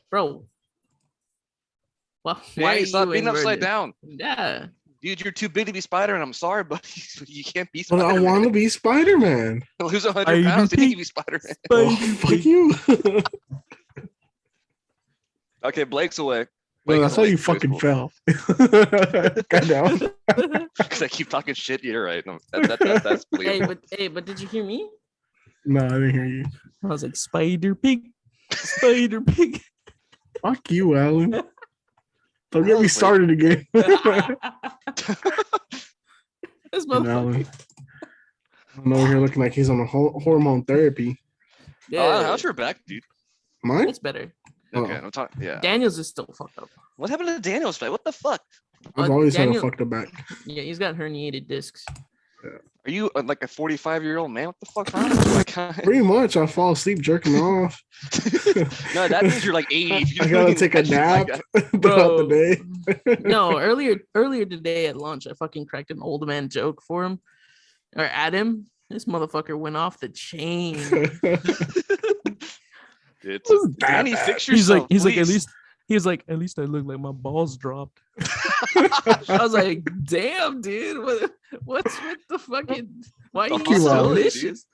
bro. Well, Why stop being upside down? Yeah. Dude, you're too big to be Spider-Man. I'm sorry, but you can't be But Spider-Man. I want to be Spider-Man. Lose 100 pounds, then you can be Spider-Man. Oh, fuck you. Okay, Blake's away. No, that's how you fucking fell. God damn. Because I keep talking shit. You're right. No, that's believable. But did you hear me? No, I didn't hear you. I was like, Spider Pig. Spider Pig. Fuck you, Alan. Don't get me started again. This motherfucker. I'm over here looking like he's on a hormone therapy. Yeah. How's your back, dude? Mine? It's better. Okay, I'm talking. Yeah. Daniel's is still fucked up. What happened to Daniel's back? What the fuck? I've always had a fucked up back. Yeah, he's got herniated discs. Yeah. Are you like a 45-year-old man? What the fuck? Pretty much. I fall asleep jerking off. No, that means you're like 80. I gotta take a nap throughout the day. No, earlier today at lunch, I fucking cracked an old man joke for him, or at him. This motherfucker went off the chain. Danny, fix yourself. He's like, at least I look like my balls dropped. I was like, damn, dude, what's with the fucking? Why are you so delicious?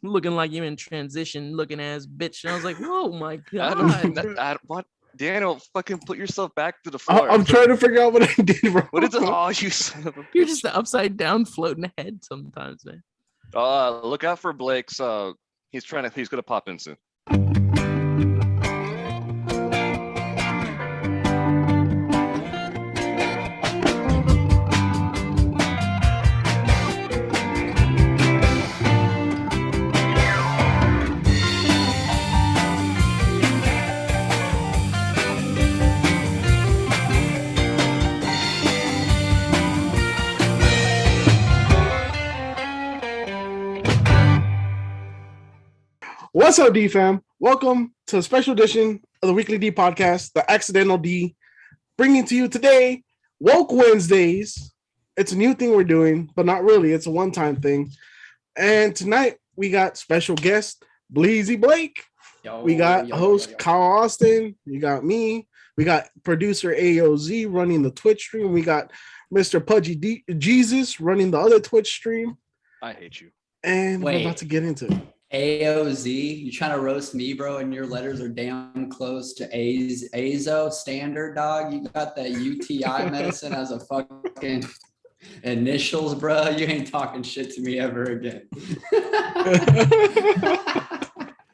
Looking like you in transition, looking ass bitch. And I was like, whoa, my god. What? Daniel, fucking put yourself back to the floor. I'm trying to figure out what I did wrong. What is it? Oh, you son of a You're just the upside down floating head sometimes, man. Look out for Blake's. He's gonna pop in soon. What's up, D fam? Welcome to a special edition of the Weekly D podcast, the Accidental D, bringing to you today Woke Wednesdays. It's a new thing we're doing, but not really. It's a one-time thing. And tonight we got special guest Bleezy Blake. We got host Kyle Austin. You got me. We got producer AOZ running the Twitch stream. We got Mr. Pudgy Jesus running the other Twitch stream. I hate you. And we're about to get into it. AOZ, you trying to roast me, bro? And your letters are damn close to Azo standard, dog. You got that UTI medicine as a fucking initials, bro. You ain't talking shit to me ever again.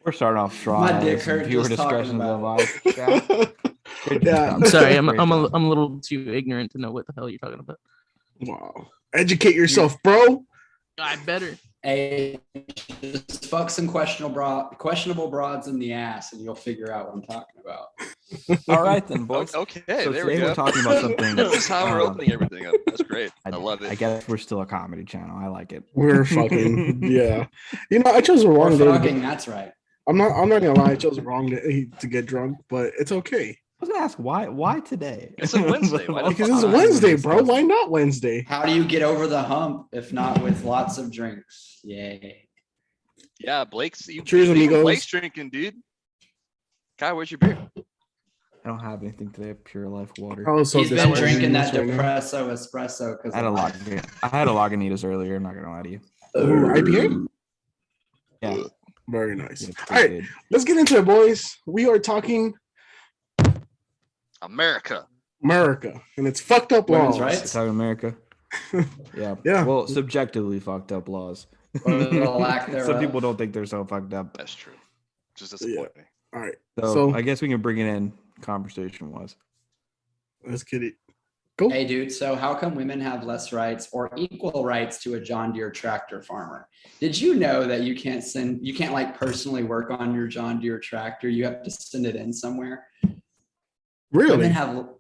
We're starting off strong. My dick hurt Viewer just discretion talking of the live. Yeah. I'm sorry, I'm a little too ignorant to know what the hell you're talking about. Wow. Educate yourself, bro. I better. Hey, just fuck some questionable broads in the ass, and you'll figure out what I'm talking about. All right, then, boys. Okay, so there today we go. we're talking about something. This is how we're opening everything up. That's great. I love it. I guess we're still a comedy channel. I like it. We're fucking yeah. You know, I chose the wrong day. Fucking, that's right. I'm not gonna lie. I chose the wrong day to get drunk, but it's okay. I was gonna ask why today? It's a Wednesday. Because it's a Wednesday, bro. Why not Wednesday? How do you get over the hump if not with lots of drinks? Yay. Yeah, Blake's. Cheers, amigos. Blake's drinking, dude. Kai, where's your beer? I don't have anything today. Pure Life water. Oh, so He's been this drinking that right now. depresso espresso because I had a Lagunitas earlier. I'm not gonna lie to you. Ooh, IPA? Yeah, Very nice. yeah, All right, let's get into it, boys. We are talking America, and it's fucked up women's laws. rights. South America. Yeah. Yeah. Well, subjectively fucked up laws. Or the lack thereof. Some people don't think they're so fucked up. that's true. Just disappoint me. All right, So I guess we can bring it in conversation wise. let's get it. Go. Hey, dude. So how come women have less rights or equal rights to a John Deere tractor farmer? Did you know that you can't like personally work on your John Deere tractor? You have to send it in somewhere. Really?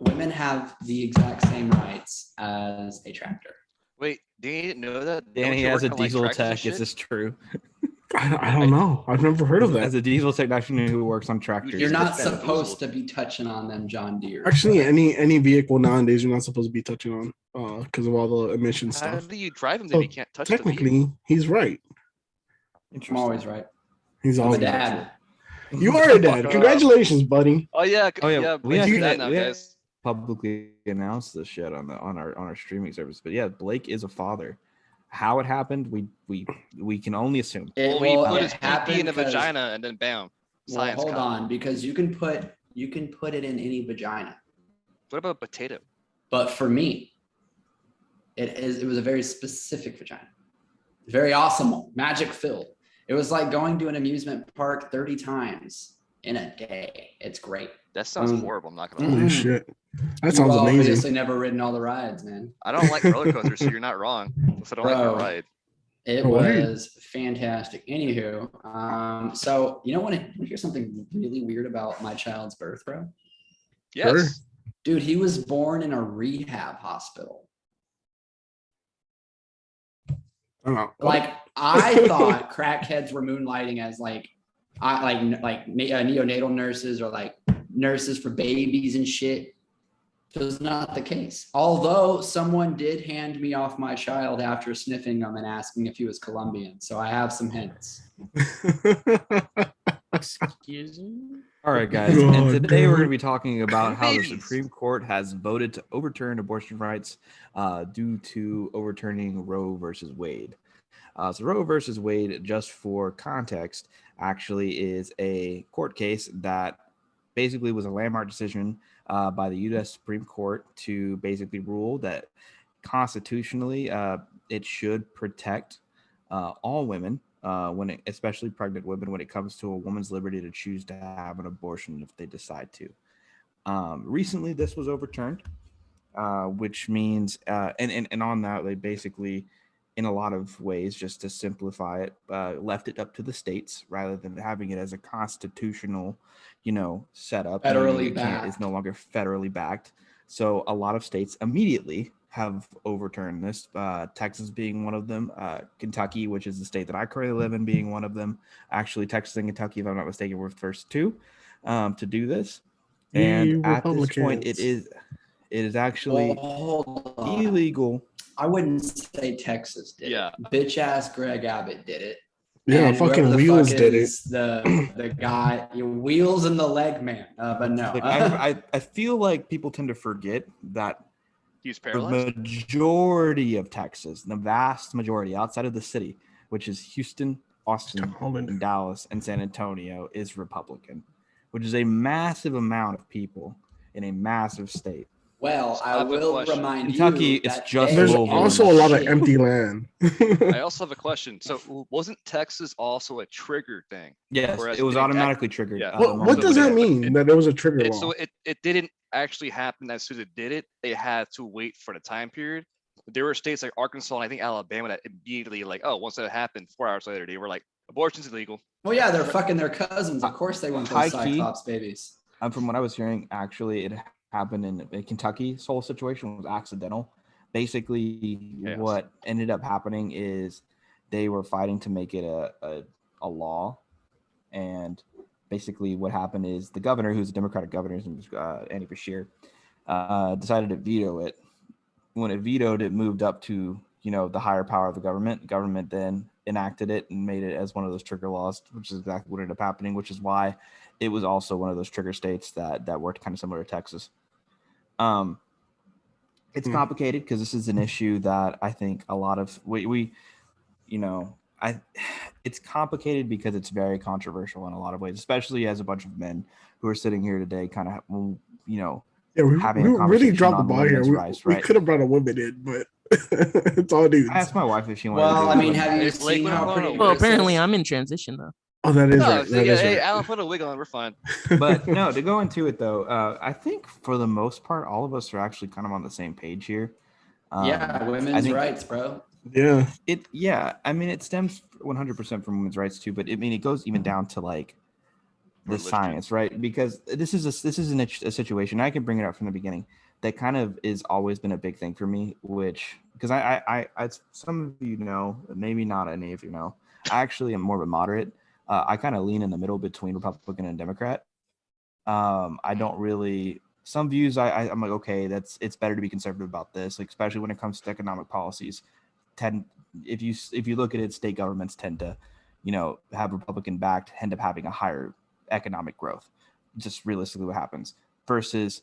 Women have the exact same rights as a tractor. Wait, do you know that? Danny has a diesel tech. Is this true? I don't know. I've never heard of As that. a diesel technician who works on tractors. You're not Just supposed to be touching on them John Deere. Actually, any vehicle nowadays you're not supposed to be touching on because of all the emission How stuff. do you drive them So if you can't touch the vehicle? Technically, he's right. I'm always right. He's I'm a always dad. right. You are a dad. Fuck up. Congratulations, buddy. Oh yeah, Oh yeah, yeah. we Blake's actually dad now, guys. publicly announced this shit on our streaming service. But yeah, Blake is a father. How it happened, we can only assume. Well, he put his happened PP in the 'cause- vagina and then bam. Well, Science hold cop. on, because you can put it in any vagina. What about potato? But for me, it was a very specific vagina. Very awesome, magic filled. It was like going to an amusement park 30 times in a day. It's great. That sounds horrible. I'm not gonna Holy lie. shit. That You've sounds amazing. obviously never ridden all the rides, man. I don't like roller coasters, so you're not wrong. Unless I don't like Bro. the ride. It Oh, word. was fantastic. Anywho, so you know what? I hear something really weird about my child's birth, bro. Yes. Sure. Dude, he was born in a rehab hospital. I don't know. Like I thought crackheads were moonlighting as neonatal nurses or like nurses for babies and shit. It was not the case. Although someone did hand me off my child after sniffing him and asking if he was Colombian. So I have some hints. Excuse me. All right, guys, Oh, and today we're God. going to be talking about how the Babies. Supreme Court has voted to overturn abortion rights due to overturning Roe versus Wade. So Roe versus Wade, just for context, actually is a court case that basically was a landmark decision by the U.S. Supreme Court to basically rule that constitutionally it should protect all women, especially pregnant women, when it comes to a woman's liberty to choose to have an abortion if they decide to. Recently, this was overturned, which means, and on that, they basically, in a lot of ways, just to simplify it, left it up to the states rather than having it as a constitutional, setup. Federally It's backed. no longer federally backed. So a lot of states immediately have overturned this. Texas being one of them, Kentucky, which is the state that I currently live in, being one of them. Actually, Texas and Kentucky, if I'm not mistaken, were the first two to do this. And You at this point, it Republicans. is actually Hold on. illegal. I wouldn't say Texas did Yeah. it. Bitch ass Greg Abbott did it. Yeah, And fucking whoever the Wheels fuck did it. is The guy, Wheels and the leg man. But no. Like, I feel like people tend to forget that He's the paralyzed. majority of Texas, the vast majority outside of the city, which is Houston, Austin, Holland. and Dallas, and San Antonio, is Republican, which is a massive amount of people in a massive state. Well, I I have a will question. remind Kentucky, you it's that just they There's Louisville. also a lot of shit. empty land. I also have a question. So wasn't Texas also a trigger thing? Yes, Whereas it was it didn't automatically triggered. Yeah. What moment does it that was- mean? That there was a trigger law? So it didn't actually happen as soon as it did it. They had to wait for the time period. There were states like Arkansas and I think Alabama that immediately once that happened, 4 hours later, they were like, abortion's illegal. Well, yeah, they're fucking their cousins. Of course they want those High key. Cyclops babies. From what I was hearing, actually, it happened in Kentucky. This whole situation was accidental. Basically, Yes. what ended up happening is they were fighting to make it a law, and basically what happened is the governor, who's a Democratic governor, his name was Andy Beshear, decided to veto it. When it vetoed, it moved up to the higher power of the government. The government then enacted it and made it as one of those trigger laws, which is exactly what ended up happening, which is why it was also one of those trigger states that worked kind of similar to Texas. It's complicated because this is an issue that I think a lot of it's complicated because it's very controversial in a lot of ways, especially as a bunch of men who are sitting here today kind of, Yeah, we having a really conversation dropped the on ball here. women's We, rights, we right? could have brought a woman in, but it's all dudes. I asked my wife if she wanted to Well, do I it, mean, but- have you It's Blake seen how Winter pretty? Mono. Well, Chris apparently is? I'm in transition though. Oh, that is No, right. so, That yeah, is hey, right. Alan, put a wig on. We're fine. But no, to go into it though, I think for the most part, all of us are actually kind of on the same page here. Yeah, I women's think rights, bro. Yeah. I mean, it stems 100% from women's rights too, but I mean, it goes even down to like the Religion. science, right? Because this is a situation, I can bring it up from the beginning, that kind of is always been a big thing for me, which, because I some of you know, maybe not any of you know, I actually am more of a moderate. I kind of lean in the middle between Republican and Democrat. I don't really, some views I'm like, okay, it's better to be conservative about this, like especially when it comes to economic policies. If you look at it, state governments tend to, have Republican backed, end up having a higher economic growth. Just realistically what happens versus,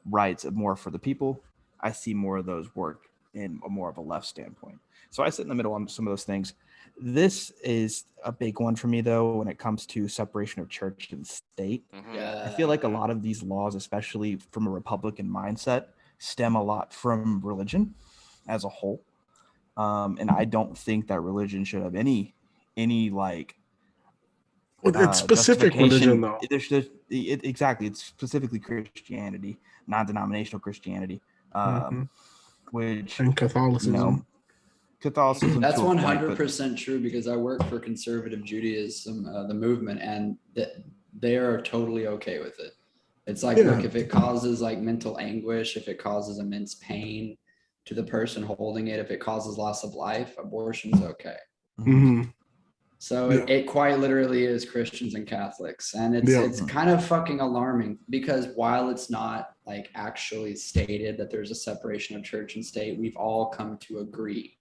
rights more for the people. I see more of those work in more of a left standpoint. So I sit in the middle on some of those things. This is a big one for me, though, when it comes to separation of church and state. I feel like a lot of these laws, especially from a Republican mindset, stem a lot from religion as a whole. And I don't think that religion should have any like it's specific religion, though. Exactly. It's specifically Christianity, non-denominational Christianity, which and Catholicism. Catholicism. That's 100% true because I work for conservative Judaism, the movement, and they are totally okay with it. It's like, look, if it causes like mental anguish, if it causes immense pain to the person holding it, if it causes loss of life, abortion's okay. So it quite literally is Christians and Catholics. And it's kind of fucking alarming because while it's not like actually stated that there's a separation of church and state, we've all come to agree.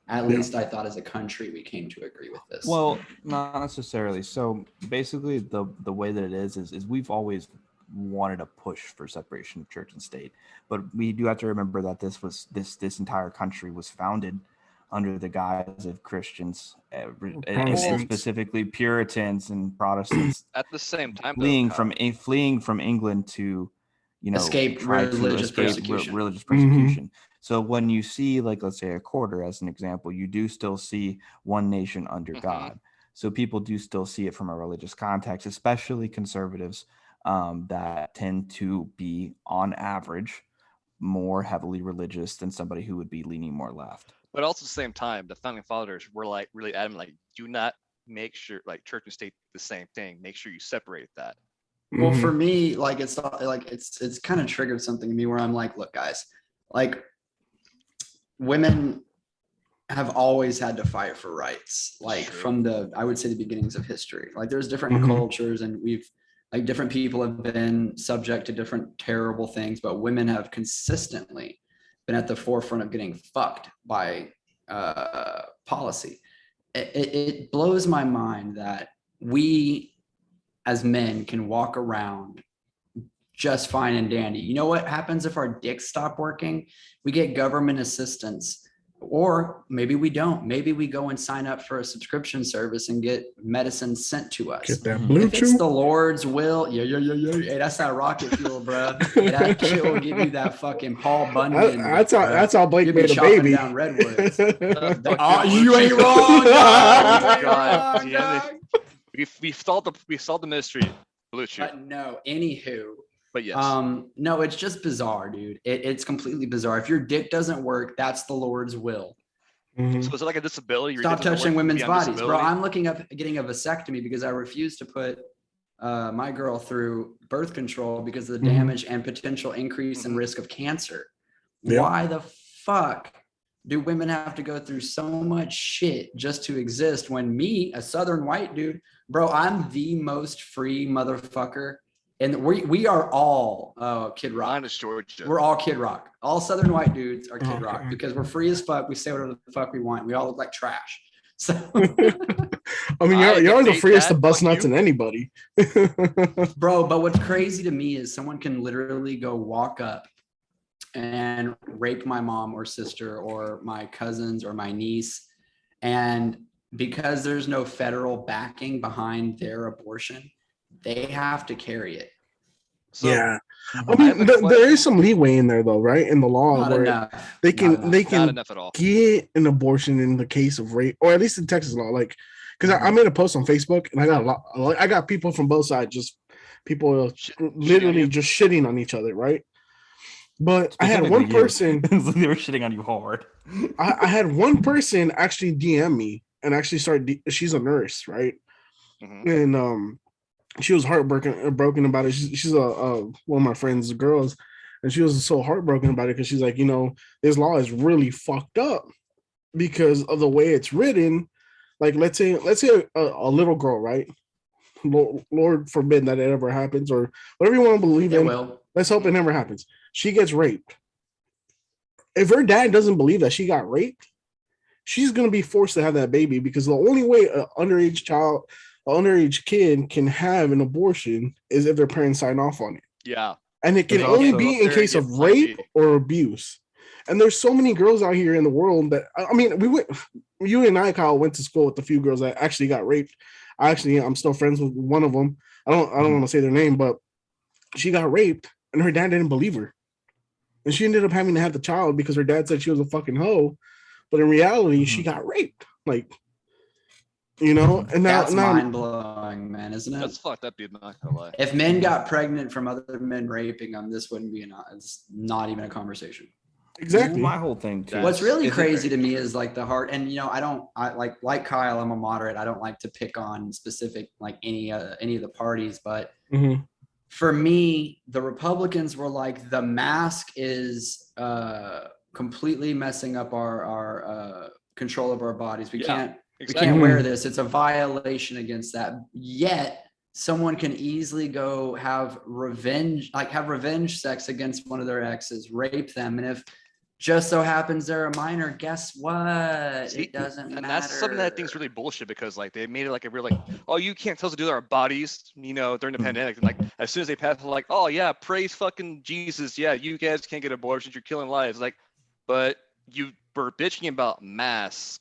At least I thought as a country we came to agree with this. Well, not necessarily. So basically the way that it is we've always wanted to push for separation of church and state. But we do have to remember that this entire country was founded under the guise of Christians and specifically Puritans and Protestants. At the same time, fleeing from England to, escape religious persecution. So when you see, like, let's say a quarter as an example, you do still see one nation under God. So people do still see it from a religious context, especially conservatives that tend to be, on average, more heavily religious than somebody who would be leaning more left. But also at the same time, the founding fathers were like really adamant, like, do not make sure like church and state the same thing. Make sure you separate that. Well, for me, like it's kind of triggered something in me where I'm like, look, guys, like women have always had to fight for rights, like from I would say the beginnings of history. Like there's different cultures and like different people have been subject to different terrible things, but women have consistently been at the forefront of getting fucked by policy. It blows my mind that we as men can walk around just fine and dandy. You know what happens if our dicks stop working? We get government assistance, or maybe we don't. Maybe we go and sign up for a subscription service and get medicine sent to us. Get that Bluetooth. If it's the Lord's will, hey, that's that rocket fuel, bro. That shit will give you that fucking Paul Bunyan. That's how Blake made a baby. Down redwoods. You ain't wrong. God. We solved the mystery. But no, anywho. But yes. No, it's just bizarre, dude. It's completely bizarre. If your dick doesn't work, that's the Lord's will. So is it like a disability? Stop touching women's bodies, bro. I'm looking up getting a vasectomy because I refuse to put my girl through birth control because of the damage and potential increase in risk of cancer. Why the fuck do women have to go through so much shit just to exist when me, a Southern white dude, bro, I'm the most free motherfucker. And we are all Kid Rock. Honest Georgia. We're all Kid Rock. All Southern white dudes are Kid Rock because we're free as fuck. We say whatever the fuck we want. We all look like trash. So I mean, you're the freest to bust nuts in anybody. Bro, but what's crazy to me is someone can literally go walk up and rape my mom or sister or my cousins or my niece. And because there's no federal backing behind their abortion, they have to carry it. So, I mean, there is some leeway in there, though, right? In the law, not where enough. they can not enough at all. get an abortion in the case of rape, or at least in Texas law. Like, because I made a post on Facebook, and I got people from both sides, just people literally just shitting on each other, right? But I had one person they were shitting on you hard. I had one person actually DM me and actually she's a nurse, right? And she was broken about it. She's one of my friends' girls, and she was so heartbroken about it because she's like, this law is really fucked up because of the way it's written. Like, let's say a little girl, right? Lord forbid that it ever happens, or whatever you want to believe in. Will. Let's hope it never happens. She gets raped. If her dad doesn't believe that she got raped, she's going to be forced to have that baby because the only way an underage child, an underage kid can have an abortion is if their parents sign off on it. Yeah. And it can There's only also- be in case of rape or abuse. And there's so many girls out here in the world that, I mean, you and I, Kyle, went to school with a few girls that actually got raped. I'm still friends with one of them. I don't want to say their name, but she got raped and her dad didn't believe her. And she ended up having to have the child because her dad said she was a fucking hoe. But in reality, she got raped. Like, you know, and That's now mind blowing, man, isn't it? That's fucked up, dude. I'm not gonna lie. If men got pregnant from other men raping them, this wouldn't be it's not even a conversation. exactly. My whole thing too. What's really is it- crazy to me is like the heart, and you know, I like Kyle, I'm a moderate. I don't like to pick on specific like any of the parties, but Mhm. for me, the Republicans were like, the mask is completely messing up our control of our bodies. We Yeah, can't wear this. It's a violation against that. Yet someone can easily go have revenge sex against one of their exes, rape them, and if just so happens they're a minor, guess what? See, It doesn't and matter. that's something that I think is really bullshit because like they made it like a real like, oh, you can't tell us to do with our bodies, you know, during the pandemic. And like as soon as they pass, like, oh yeah, praise fucking Jesus. Yeah, you guys can't get abortions, you're killing lives. Like, but you were bitching about masks.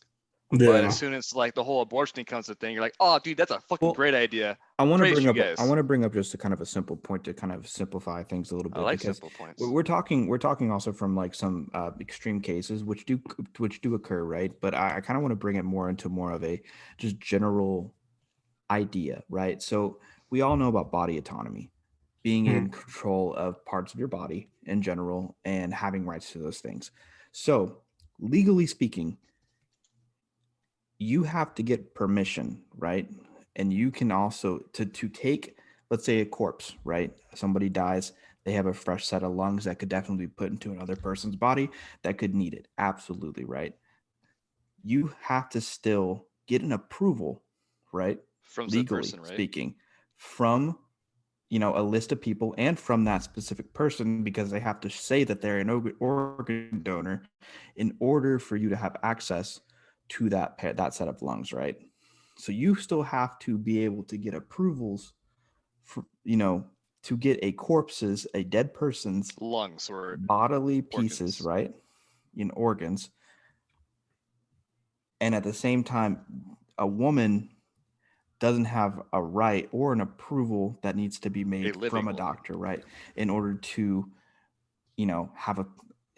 But as soon as like the whole abortion thing comes to thing, you're like, oh dude, that's a fucking great idea. I want to Praise bring you up. guys. I want to bring up just a kind of a simple point to kind of simplify things a little bit. I like because simple points. We're talking also from like some extreme cases which do occur, right? But I kind of want to bring it more into more of a just general idea, right? So we all know about body autonomy, being in control of parts of your body in general and having rights to those things. So legally speaking, you have to get permission, right? And you can also to take, let's say, a corpse, right? Somebody dies, they have a fresh set of lungs that could definitely be put into another person's body that could need it. Absolutely, right? You have to still get an approval, right? From the Legally person, right? speaking, from a list of people and from that specific person, because they have to say that they're an organ donor in order for you to have access to that set of lungs, right? So you still have to be able to get approvals for, to get a dead person's lungs or bodily pieces, organs. right? In organs. And at the same time, a woman doesn't have a right or an approval that needs to be made from a doctor, right? In order to,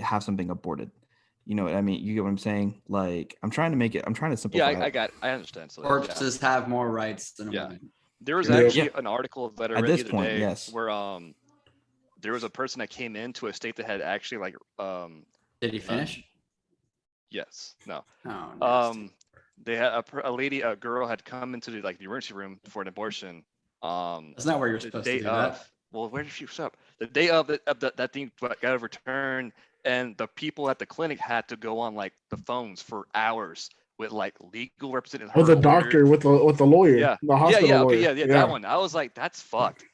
have something aborted. You know what I mean? You get what I'm saying? Like, I'm trying to simplify. Yeah, I understand. So corpses have more rights than a woman. There was actually an article that I read this the other point, day yes. where there was a person that came into a state that had actually like Did he finish? Yes. No. Oh, nasty. They had a girl had come into the emergency room for an abortion. That's not where you're supposed to do that. Well, where did she show up? The day of that thing got overturned, and the people at the clinic had to go on like the phones for hours with like legal representatives. With the doctor, with the lawyer, the hospital lawyer. Okay, that one. I was like, that's fucked.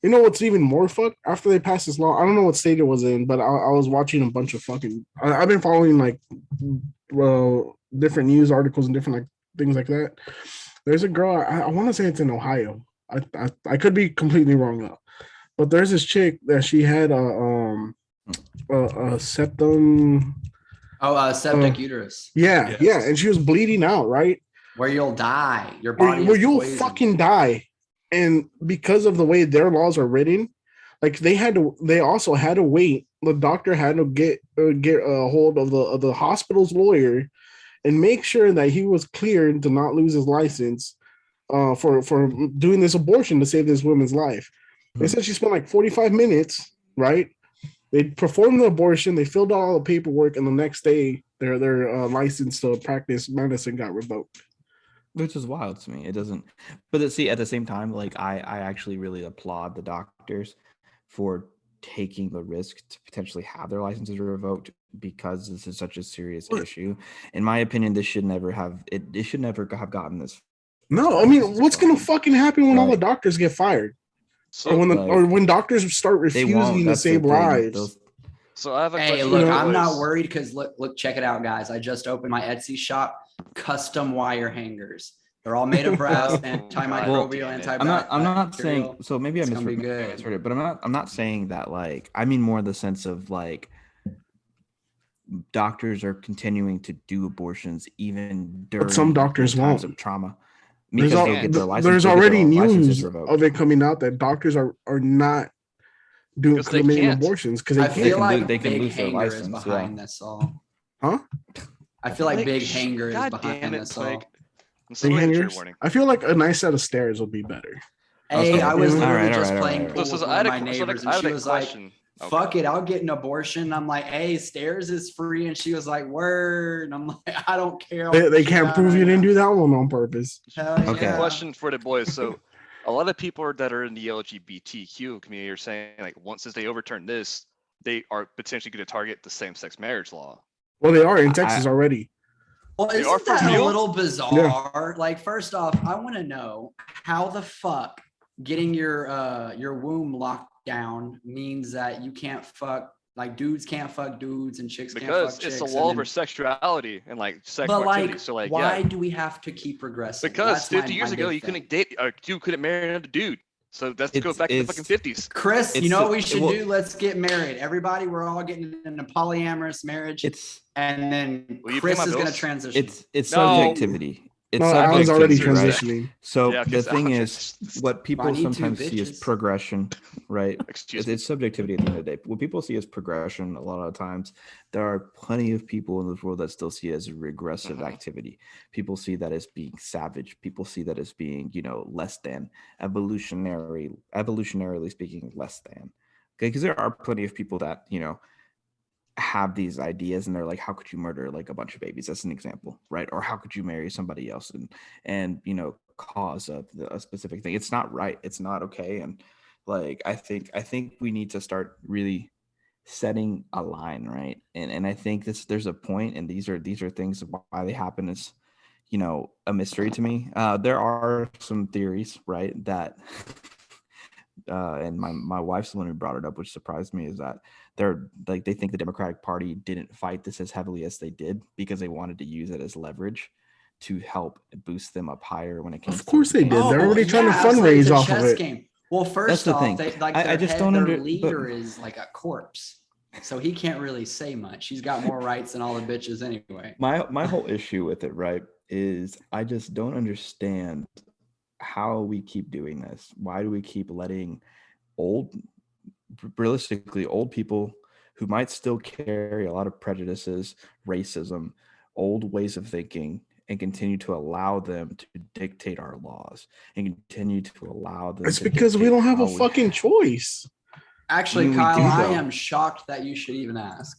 You know what's even more fucked? After they passed this law, I don't know what state it was in, but I was watching a bunch of fucking. I've been following like different news articles and different like things like that. There's a girl. I want to say it's in Ohio. I could be completely wrong though, but there's this chick that she had a septum. Septic uterus. Yeah, yeah, and she was bleeding out, right? Where you'll die. Your body. Where you'll fucking die. And because of the way their laws are written, like they also had to wait. The doctor had to get a hold of the hospital's lawyer and make sure that he was cleared to not lose his license for doing this abortion to save this woman's life. They said she spent like 45 minutes, right? They performed the abortion, they filled out all the paperwork, and the next day their license to practice medicine got revoked. Which is wild to me. It doesn't, but see, at the same time, like I actually really applaud the doctors for taking the risk to potentially have their licenses revoked because this is such a serious issue. In my opinion, this should never have gotten this. No, I mean, what's gonna fucking happen when all the doctors get fired? So, or when doctors start refusing to save lives? So I have a question. Hey, look, I'm not worried because look, check it out, guys. I just opened my Etsy shop, custom wire hangers. They're all made of brass, Oh, antimicrobial, God damn it. antibacterial. I'm not saying, so maybe I It's gonna be misheard good. it, but I'm not saying that, like, I mean more in the sense of like doctors are continuing to do abortions even during some doctors times won't. of trauma There's, because they'll get their license. there's they'll get already their licenses news revoked. of it coming out that doctors are not doing Because they committing can't. abortions because I they feel can't. like they can Big lose their Hanger is license, behind this all. Huh? I feel like Big Sh- Hanger is God behind damn it, this all. Mike. I'm Big still waiting for your hangers. warning. I feel like a nice set of stairs would be better. Hey, I was All literally right, just all right, playing all right. pool So with I one had of a my que- so, neighbors, I and had she a was like, question. Okay. "Fuck it, I'll get an abortion." I'm like, "Hey, stairs is free," and she was like, "Word." And I'm like, "I don't care." I'll They put can't down prove right you didn't now." do that one on purpose. Hell Okay. yeah. Question for the boys. So, a lot of people that are in the LGBTQ community are saying, like, once they overturn this, they are potentially going to target the same-sex marriage law. Well, they are in Texas already. Well, They are isn't for that a real? little bizarre? Like, first off, I want to know how the fuck getting your womb locked down means that you can't fuck, like, dudes can't fuck dudes and chicks can't Because fuck chicks. it's a and wall then- over sexuality and like sexual But activity. like, So like, why yeah, do we have to keep progressing? because That's 50 my years ago big you couldn't thing. date, you couldn't marry another dude. So let's go It's- back to the it's- fucking 50s. Chris, you It's know a- what we should well- do? Let's get married. Everybody, we're all getting in a polyamorous marriage, and and then Will you pay Chris my is going to bills? transition. it's No. subjectivity. It's No, Alan's already subjectivity, right? transitioning. So Yeah, the 'cause thing Alan is, just- what I people need to, sometimes see as bitches. progression, right? Excuse me. It's subjectivity at the end of the day. What people see as progression, a lot of times, there are plenty of people in this world that still see it as regressive Mhm. activity. People see that as being savage. People see that as being, less than evolutionarily speaking, less than. Okay, because there are plenty of people that have these ideas and they're like, how could you murder like a bunch of babies? That's an example, right? Or how could you marry somebody else and cause a specific thing? It's not right. It's not okay. And like I think we need to start really setting a line, right? And I think there's a point, and these are things why they happen is a mystery to me. There are some theories, right, that and my wife's the one who brought it up, which surprised me, is that they think the Democratic Party didn't fight this as heavily as they did because they wanted to use it as leverage to help boost them up higher when it came. Of course they did. They're already trying to absolutely. fundraise It's a off of chess it. game. Well, That's first the off, thing. they like I their just don't their but- leader is like a corpse, so he can't really say much. He's got more rights than all the bitches anyway. My whole issue with it, right, is I just don't understand how we keep doing this. Why do we keep letting realistically old people who might still carry a lot of prejudices, racism, old ways of thinking, and continue to allow them to dictate our laws and continue to allow them? It's to because we dictate don't have a how we- fucking choice. Actually, we Kyle, do, I though. am shocked that you should even ask.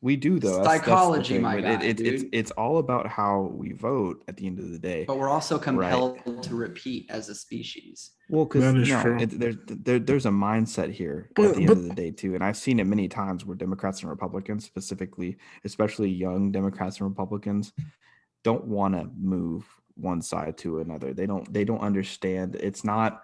We do, though. That's the Psychology, thing. my But guy, dude. it's all about how we vote at the end of the day. But we're also compelled to repeat as a species. Well, because That is true. there's a mindset here But- at the but- end of the day too, and I've seen it many times where Democrats and Republicans, specifically, especially young Democrats and Republicans, don't want to move one side to another. They don't understand. It's not,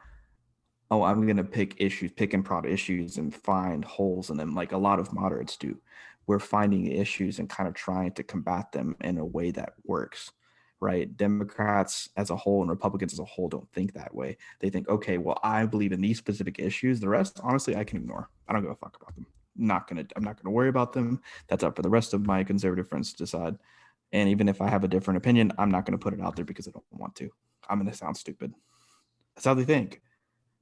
oh, I'm gonna pick and prod issues and find holes in them like a lot of moderates do. We're finding issues and kind of trying to combat them in a way that works. Right? Democrats as a whole and Republicans as a whole don't think that way. They think, okay, well, I believe in these specific issues. The rest, honestly, I can ignore. I don't give a fuck about them. I'm not gonna worry about them. That's up for the rest of my conservative friends to decide. And even if I have a different opinion, I'm not gonna put it out there because I don't want to. I'm gonna sound stupid. That's how they think.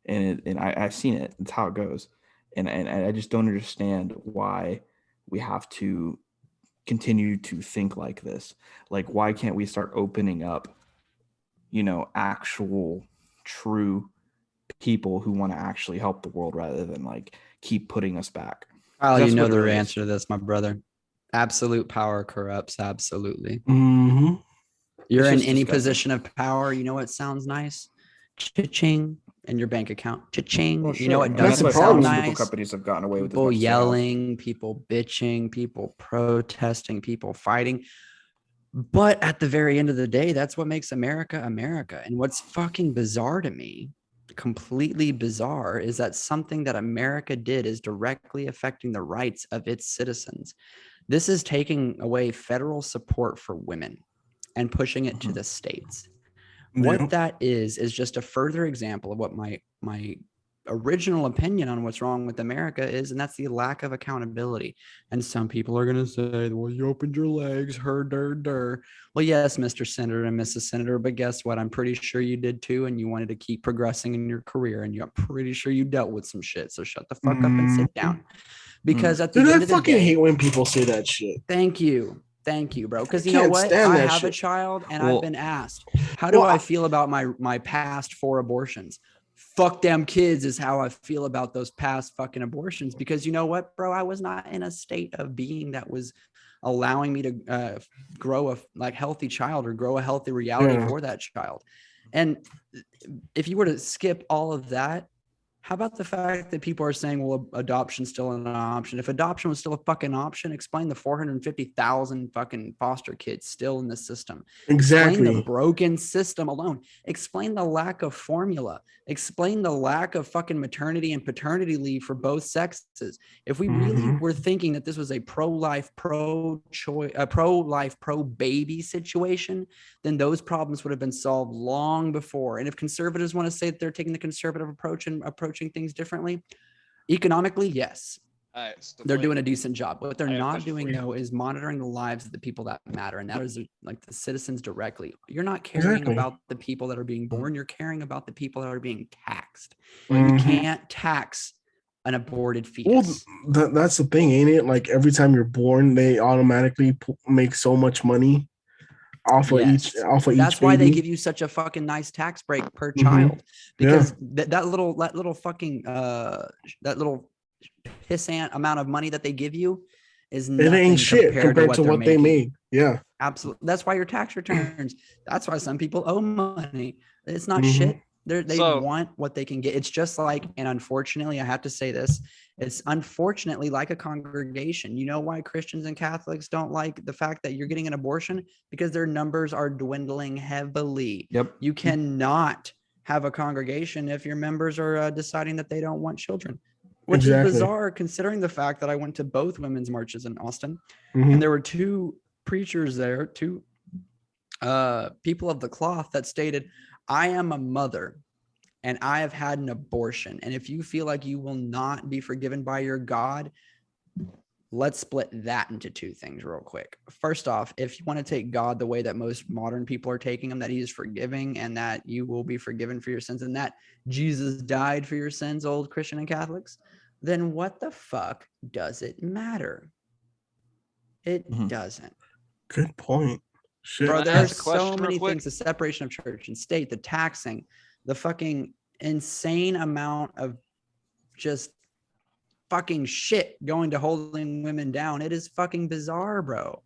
And I've seen it. It's how it goes. And I just don't understand why we have to continue to think like this. Like, why can't we start opening up actual true people who want to actually help the world rather than like keep putting us back? Kyle, That's you know what it the really is. answer to this, my brother. Absolute power corrupts. Absolutely. Mm-hmm. You're It's in just any disgusting. position of power. You know what sounds nice? Cha-ching in your bank account. Cha-ching. Well, You know what and That's doesn't the sound problem. pharmaceutical nice? companies have gotten away with as People much as they have. yelling, people bitching, people protesting, people fighting. But at the very end of the day, that's what makes America America. And what's fucking bizarre to me, completely bizarre, is that something that America did is directly affecting the rights of its citizens. This is taking away federal support for women and pushing it to the states. What that is just a further example of what my original opinion on what's wrong with America is, and that's the lack of accountability. And some people are going to say, well, you opened your legs, der. Well, yes, Mr. Senator and Mrs. Senator, but guess what? I'm pretty sure you did too, and you wanted to keep progressing in your career, and I'm pretty sure you dealt with some shit. So shut the fuck up and sit down. Because at the end of the day, I fucking hate when people say that shit. Thank you, bro. Because you know what? I have a child, and I've been asked, how do I feel about my past 4 abortions? Fuck them kids is how I feel about those past fucking abortions. Because you know what, bro? I was not in a state of being that was allowing me to grow a healthy child or grow a healthy reality for that child. And if you were to skip all of that, how about the fact that people are saying, well, adoption's still an option? If adoption was still a fucking option, explain the 450,000 fucking foster kids still in the system. Exactly. Explain the broken system alone. Explain the lack of formula. Explain the lack of fucking maternity and paternity leave for both sexes. If we really were thinking that this was a pro-life, pro-baby situation, then those problems would have been solved long before. And if conservatives want to say that they're taking the conservative approach and approaching things differently, economically, yes, they're doing a decent job. What they're not doing though is monitoring the lives of the people that matter, and that is like the citizens directly. You're not caring about the people that are being born, you're caring about the people that are being taxed. You can't tax an aborted fetus. Well, that's the thing, ain't it? Like every time you're born, they automatically make so much money off of each that's why they give you such a fucking nice tax break per child, because that little pissant amount of money that they give you is nothing. It ain't shit compared to what they made. Yeah, absolutely. That's why your tax returns. That's why some people owe money. It's not shit. They want what they can get. It's just like, and unfortunately, I have to say this, it's unfortunately like a congregation. You know why Christians and Catholics don't like the fact that you're getting an abortion? Because their numbers are dwindling heavily. Yep. You cannot have a congregation if your members are deciding that they don't want children, which is bizarre considering the fact that I went to both women's marches in Austin, and there were 2 preachers there, 2 people of the cloth that stated, I am a mother and I have had an abortion. And if you feel like you will not be forgiven by your God, let's split that into 2 things real quick. First off, if you want to take God the way that most modern people are taking him, that he is forgiving and that you will be forgiven for your sins and that Jesus died for your sins, old Christian and Catholics, then what the fuck does it matter? It doesn't. Good point. Shit. Bro, there's so many things, the separation of church and state, the taxing, the fucking insane amount of just fucking shit going to holding women down. It is fucking bizarre, bro.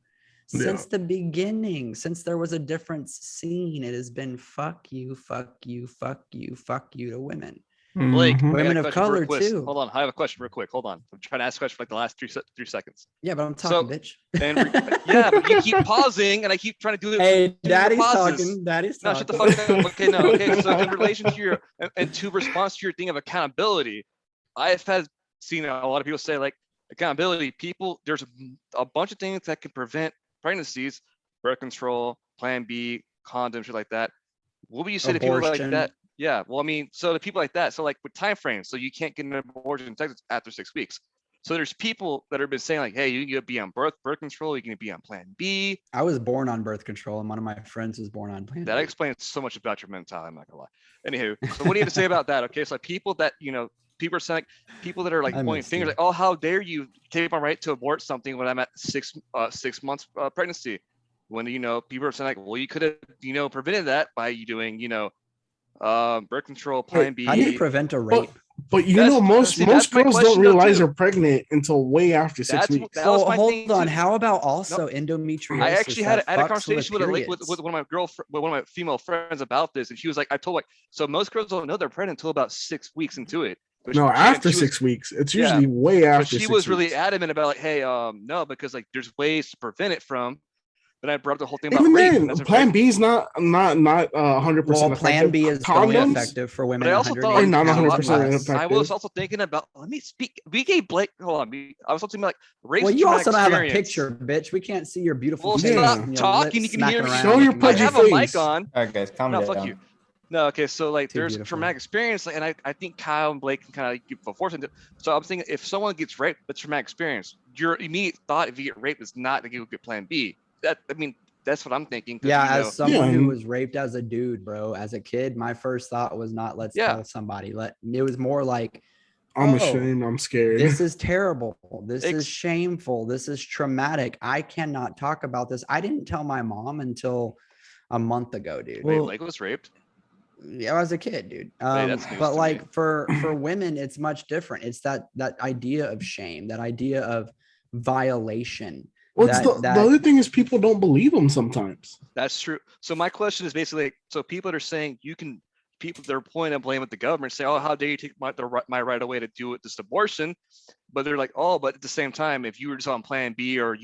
Since the beginning, since there was a difference seen, it has been fuck you, fuck you, fuck you, fuck you to women. Blake, women of color too. Hold on, I have a question real quick. Hold on, I'm trying to ask a question for like the last 3 seconds. Yeah, but I'm talking, bitch. And yeah, but you keep pausing, and I keep trying to do it. Hey, daddy's talking. Daddy's talking. No, shut the fuck up. Okay, no, okay. So in relation to your and to response to your thing of accountability, I have seen a lot of people say like accountability. People, there's a bunch of things that can prevent pregnancies: birth control, Plan B, condoms, shit like that. What would you say to people like that? Yeah, well, I mean, so the people like that, so like with time frames, so you can't get an abortion in Texas after 6 weeks. So there's people that have been saying like, hey, you can be on birth control, you can be on Plan B. I was born on birth control, and one of my friends was born on Plan B. That explains so much about your mentality, I'm not gonna lie. Anywho, so what do you have to say about that? Okay, so like people that, people are saying, people that are like pointing fingers, like, oh, how dare you take my right to abort something when I'm at 6 months pregnancy? When, people are saying like, well, you could have, prevented that by you doing, birth control, Plan B. How do you prevent a rape? But most girls don't realize they're pregnant until way after 6 weeks. So hold on. How about also endometriosis? I actually had a conversation with one of my female friends about this, and she was like, I told her, so most girls don't know they're pregnant until about 6 weeks into it. No, after 6 weeks. It's usually way after. But she was really adamant about like, hey, no, because like there's ways to prevent it from. Then I brought up the whole thing about Even rape. then, And that's Plan B is not 100% Well, effective. Plan B is only Condoms effective for women But I also thought, 180 not pounds 100% and less. effective. I was also thinking about, let me speak. We gave Blake, hold on. I was talking about like race. Well, you also don't have a experience. picture, bitch. We can't see your beautiful Well, face. stop and your talking, lips you can hear smacking me. Show around your looking I pudgy nice. have a face. mic on. All right, guys, calm No, down. fuck you. No, okay, so like Too there's beautiful. traumatic experience, like, and I think Kyle and Blake can kind of give a force into. So I'm thinking if someone gets raped, that's traumatic experience. Your immediate thought if you get raped is not to go get Plan B. That's what I'm thinking. Yeah, you know, as someone Yeah. who was raped as a dude, bro, as a kid, my first thought was not let's Yeah. tell somebody. It was more like, I'm oh, ashamed. I'm scared. this is terrible. This is Ex- shameful. This is traumatic. I cannot talk about this. I didn't tell my mom until a month ago, dude. wait, Well- Blake was raped. Yeah, I was a kid, dude. that's news But to like me. for women, it's much different. It's that idea of shame, that idea of violation. Well, it's the that other thing is people don't believe them sometimes. That's true. So my question is basically, so people that are saying they're pointing and blame at the government, say, oh, how dare you take my right away to do it, this abortion, but they're like, oh, but at the same time, if you were just on Plan B or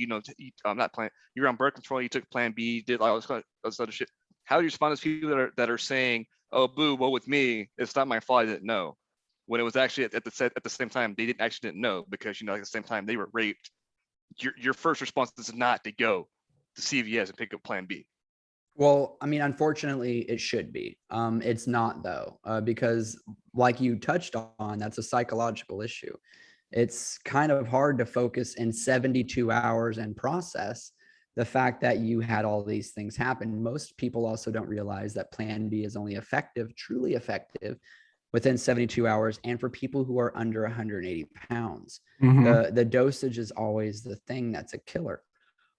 not Plan, you were on birth control, you took Plan B, did all this other shit. How do you respond to people that are saying, oh, boo, woe with me, it's not my fault, I didn't know, when it was actually at the same time they didn't know because at the same time they were raped. Your first response is not to go to CVS and pick up Plan B. Well, I mean, unfortunately, it should be. It's not though, because like you touched on, that's a psychological issue. It's kind of hard to focus in 72 hours and process the fact that you had all these things happen. Most people also don't realize that Plan B is only truly effective, within 72 hours, and for people who are under 180 pounds. Mhm. The dosage is always the thing that's a killer.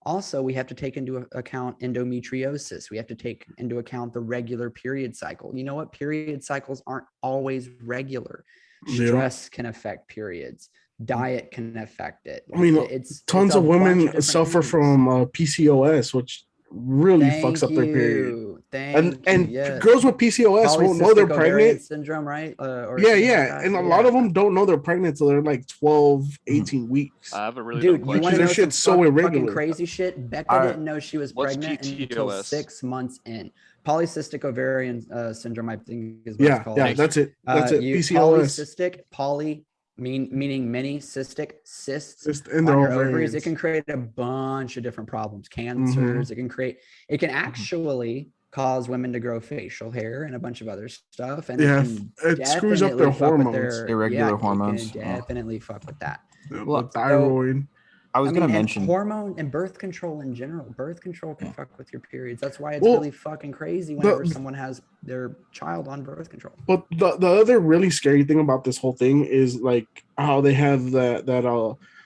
Also, we have to take into account endometriosis. We have to take into account the regular period cycle. You know what? Period cycles aren't always regular. Yeah. Stress can affect periods. Diet can affect it. I mean, it's Tons a of bunch women different suffer things. from PCOS, which really fucks up their period. And yes. girls with PCOS won't know they're Polycystic ovarian pregnant. syndrome, right? Or Yeah, something like yeah. that. And a lot of them don't know they're pregnant till they're like 12, 18 weeks. I have a really Dude, dumb you question. want to Their know some shit's so fucking irregular. crazy shit? Becca I- didn't know she was What's pregnant until PTOS? 6 months in. Polycystic ovarian syndrome, I think is what Yeah, it's called. yeah, that's it. That's it. PCOS. Meaning many cystic cysts Just in on their your ovaries. ovaries. It can create a bunch of different problems, cancers. It can actually cause women to grow facial hair and a bunch of other stuff. And Yeah, it can it screws up their definitely fuck with hormones. Irregular hormones. It can definitely fuck with that. Well, The thyroid. I was going to and mention hormone and birth control in general. Birth control can fuck with your periods. That's why it's Well, really fucking crazy whenever someone has their child on birth control. But the other really scary thing about this whole thing is like how they have that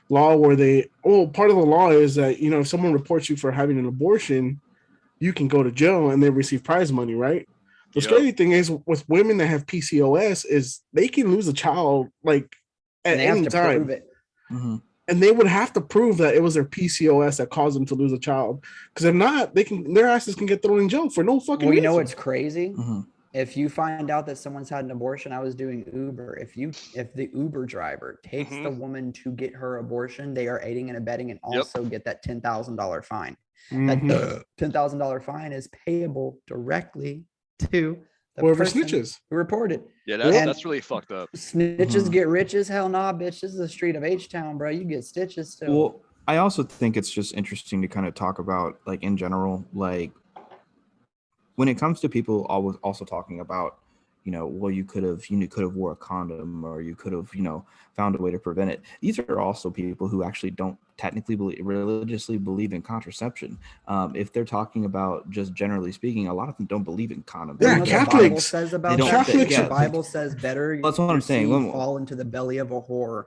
law where part of the law is that if someone reports you for having an abortion, you can go to jail and they receive prize money, right? The scary thing is with women that have PCOS is they can lose a child like at And they have any to time. prove it. Mhm. And they would have to prove that it was their PCOS that caused them to lose a child. Because if not, their asses can get thrown in jail for no fucking Well, you reason. know what's crazy? Mhm. If you find out that someone's had an abortion, I was doing Uber. If the Uber driver takes the woman to get her abortion, they are aiding and abetting and also get that $10,000 fine. Mhm. That $10,000 fine is payable directly to the Whoever person snitches. who reported. Yeah, And that's really fucked up. snitches get riches. Hell nah, bitch. This is the street of H-Town, bro. You get stitches still. Well, I also think it's just interesting to kind of talk about, like, in general, like, when it comes to people always also talking about, well, you could have wore a condom, or you could have, found a way to prevent it. These are also people who actually don't technically religiously believe in contraception. If they're talking about just generally speaking, a lot of them don't believe in condoms. Yeah, You know what the Bible Catholics. says They about don't- that? Catholics- The Bible says better That's what I'm your saying. seed fall into the belly of a whore.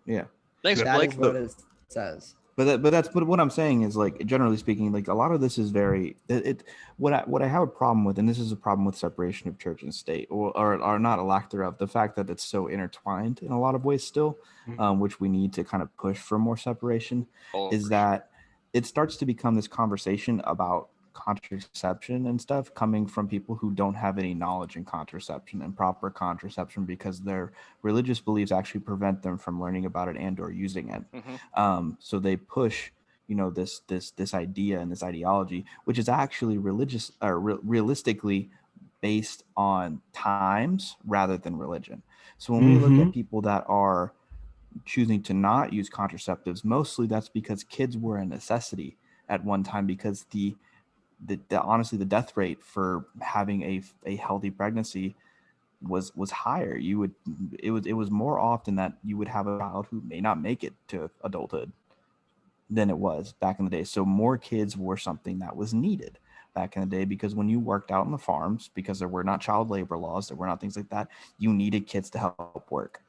Yeah. Thanks, That Blake. is what it says. But what I'm saying is, like, generally speaking, like, a lot of this is what I have a problem with, and this is a problem with separation of church and state, or not a lack thereof, the fact that it's so intertwined in a lot of ways still, which we need to kind of push for more separation, is that it starts to become this conversation about contraception and stuff coming from people who don't have any knowledge in contraception and proper contraception, because their religious beliefs actually prevent them from learning about it and or using it. So they push this idea and this ideology, which is actually religious or realistically based on times rather than religion. So when we look at people that are choosing to not use contraceptives, mostly that's because kids were a necessity at one time, because the honestly the death rate for having a healthy pregnancy was higher. It was more often that you would have a child who may not make it to adulthood than it was back in the day. So more kids were something that was needed back in the day, because when you worked out on the farms, because there were not child labor laws, there were not things like that, you needed kids to help work.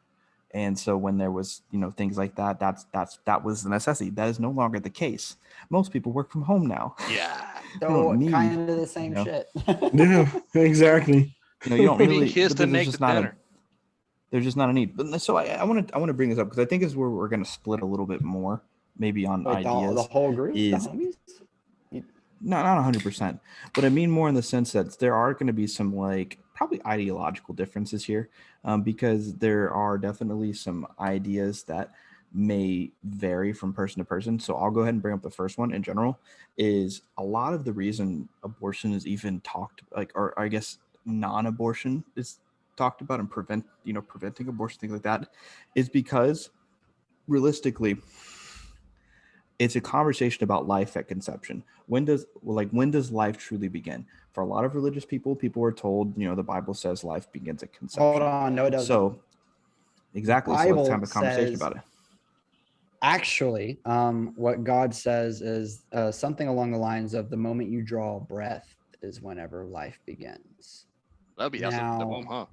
And so when there was, things like that, that was the necessity. That is no longer the case. Most people work from home now. Yeah. So kind of the same shit. Yeah, exactly. You don't We really. need kids to there's make just the not dinner. there's just not a need. But so I want to bring this up, because I think is where we're going to split a little bit more, maybe on Like ideas. the whole group, is the homies? not 100%, but I mean more in the sense that there are going to be some probably ideological differences here, because there are definitely some ideas that may vary from person to person. So I'll go ahead and bring up the first one. In general, is a lot of the reason abortion is even talked, or I guess non-abortion is talked about, and preventing abortion, things like that, is because realistically it's a conversation about life at conception. When does life truly begin? For a lot of religious people were told, the Bible says life begins at conception. Hold on, no, it doesn't. So exactly. So let's have a conversation about it. Actually, what God says is something along the lines of the moment you draw a breath is whenever life begins. That'd be awesome. The womb, huh?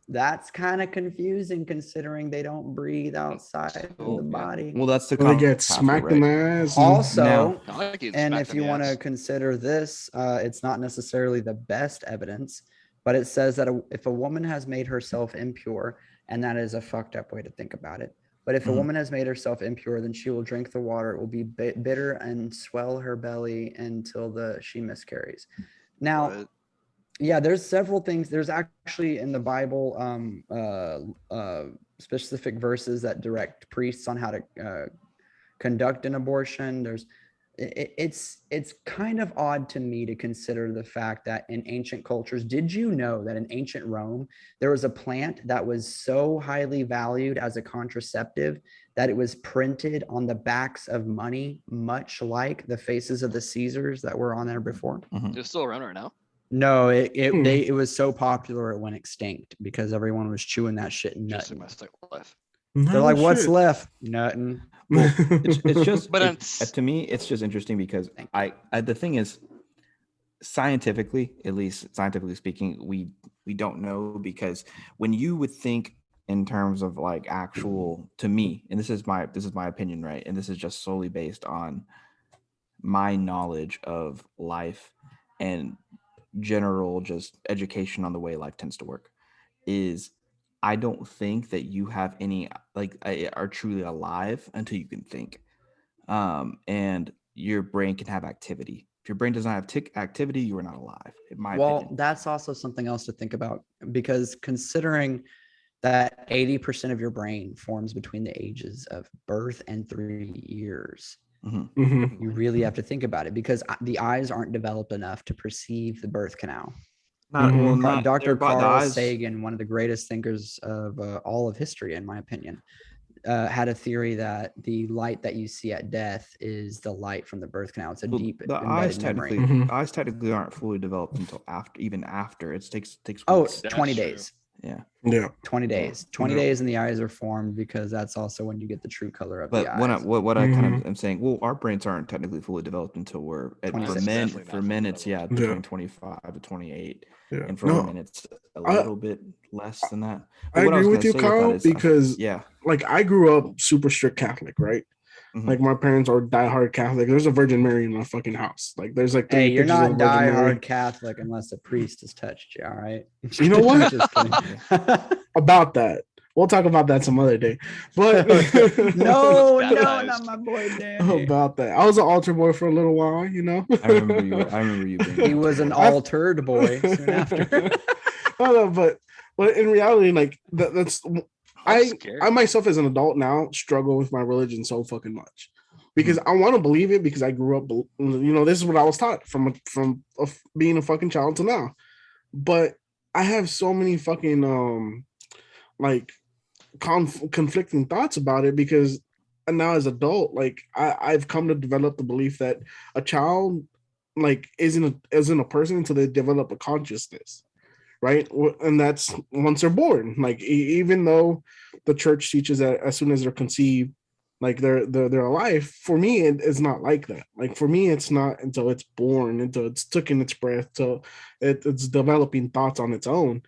That's kind of confusing, considering they don't breathe outside of the body. Well, that's the they get smacked in the ass. Also, Now, and if you want to consider this, it's not necessarily the best evidence, but it says that if a woman has made herself impure, and that is a fucked up way to think about it, but if a woman has made herself impure, then she will drink the water. It will be bitter and swell her belly until she miscarries. Now, yeah, there's several things. There's actually in the Bible specific verses that direct priests on how to conduct an abortion. It's kind of odd to me to consider the fact that in ancient cultures, did you know that in ancient Rome, there was a plant that was so highly valued as a contraceptive that it was printed on the backs of money, much like the faces of the Caesars that were on there before? They're still around right now. No, it was so popular it went extinct because everyone was chewing that shit and Just in nutting. my second life. They're like, what's left? Nothing. Well, it's just, But to me, it's just interesting because the thing is, scientifically, at least scientifically speaking, we don't know, because when you would think in terms of actual, to me, and this is my opinion, right? And this is just solely based on my knowledge of life and general just education on the way life tends to work, is I don't think that you have any are truly alive until you can think, and your brain can have activity. If your brain does not have activity, you are not alive, in my opinion. That's also something else to think about, because considering that 80% of your brain forms between the ages of birth and 3 years, you really have to think about it, because the eyes aren't developed enough to perceive the birth canal. Dr. Carl Sagan, one of the greatest thinkers of all of history, in my opinion, had a theory that the light that you see at death is the light from the birth canal. It's a deep eyes memory. Eyes technically aren't fully developed until after. It takes weeks. 20 days. Yeah. 20 days. 20 days and the eyes are formed, because that's also when you get the true color of the eyes. What I kind of am saying, well, our brains aren't technically fully developed until we're for men it's between 25 to 28. And for women it's a little bit less than that. But I agree with you, Carl, because I grew up super strict Catholic, right? Like my parents are diehard Catholic. There's a Virgin Mary in my fucking house. There's hey, you're not diehard Catholic unless a priest has touched you. All right. You know what? About that, we'll talk about that some other day. But no, not my boy Danny. About that, I was an altar boy for a little while. I remember you. Being he was an altered boy soon after. No, but in reality, that's. I myself as an adult now struggle with my religion so fucking much. because I want to believe it because I grew up, this is what I was taught from being a fucking child to now. But I have so many fucking like conflicting thoughts about it because now as adult, like I've come to develop the belief that a child like isn't a person until they develop a consciousness, right? And that's once they're born. Like even though the church teaches that as soon as they're conceived, like they're alive. For me, it's not like that. Like for me, it's not until it's born, until it's taking its breath, till it's developing thoughts on its own.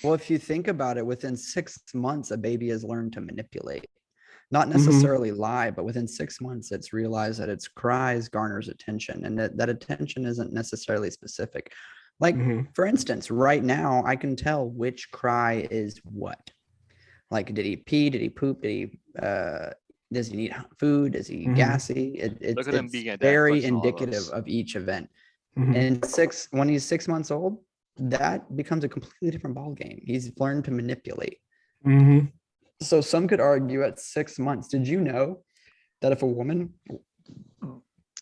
Well, if you think about it, within 6 months, a baby has learned to manipulate, not necessarily lie, but within 6 months, it's realized that its cries garners attention, and that attention isn't necessarily specific. Like, for instance, right now, I can tell which cry is what. Like, did he pee? Did he poop? Does he need food? Is he gassy? It's very indicative of each event. And when he's 6 months old, that becomes a completely different ballgame. He's learned to manipulate. So some could argue at 6 months, did you know that if a woman,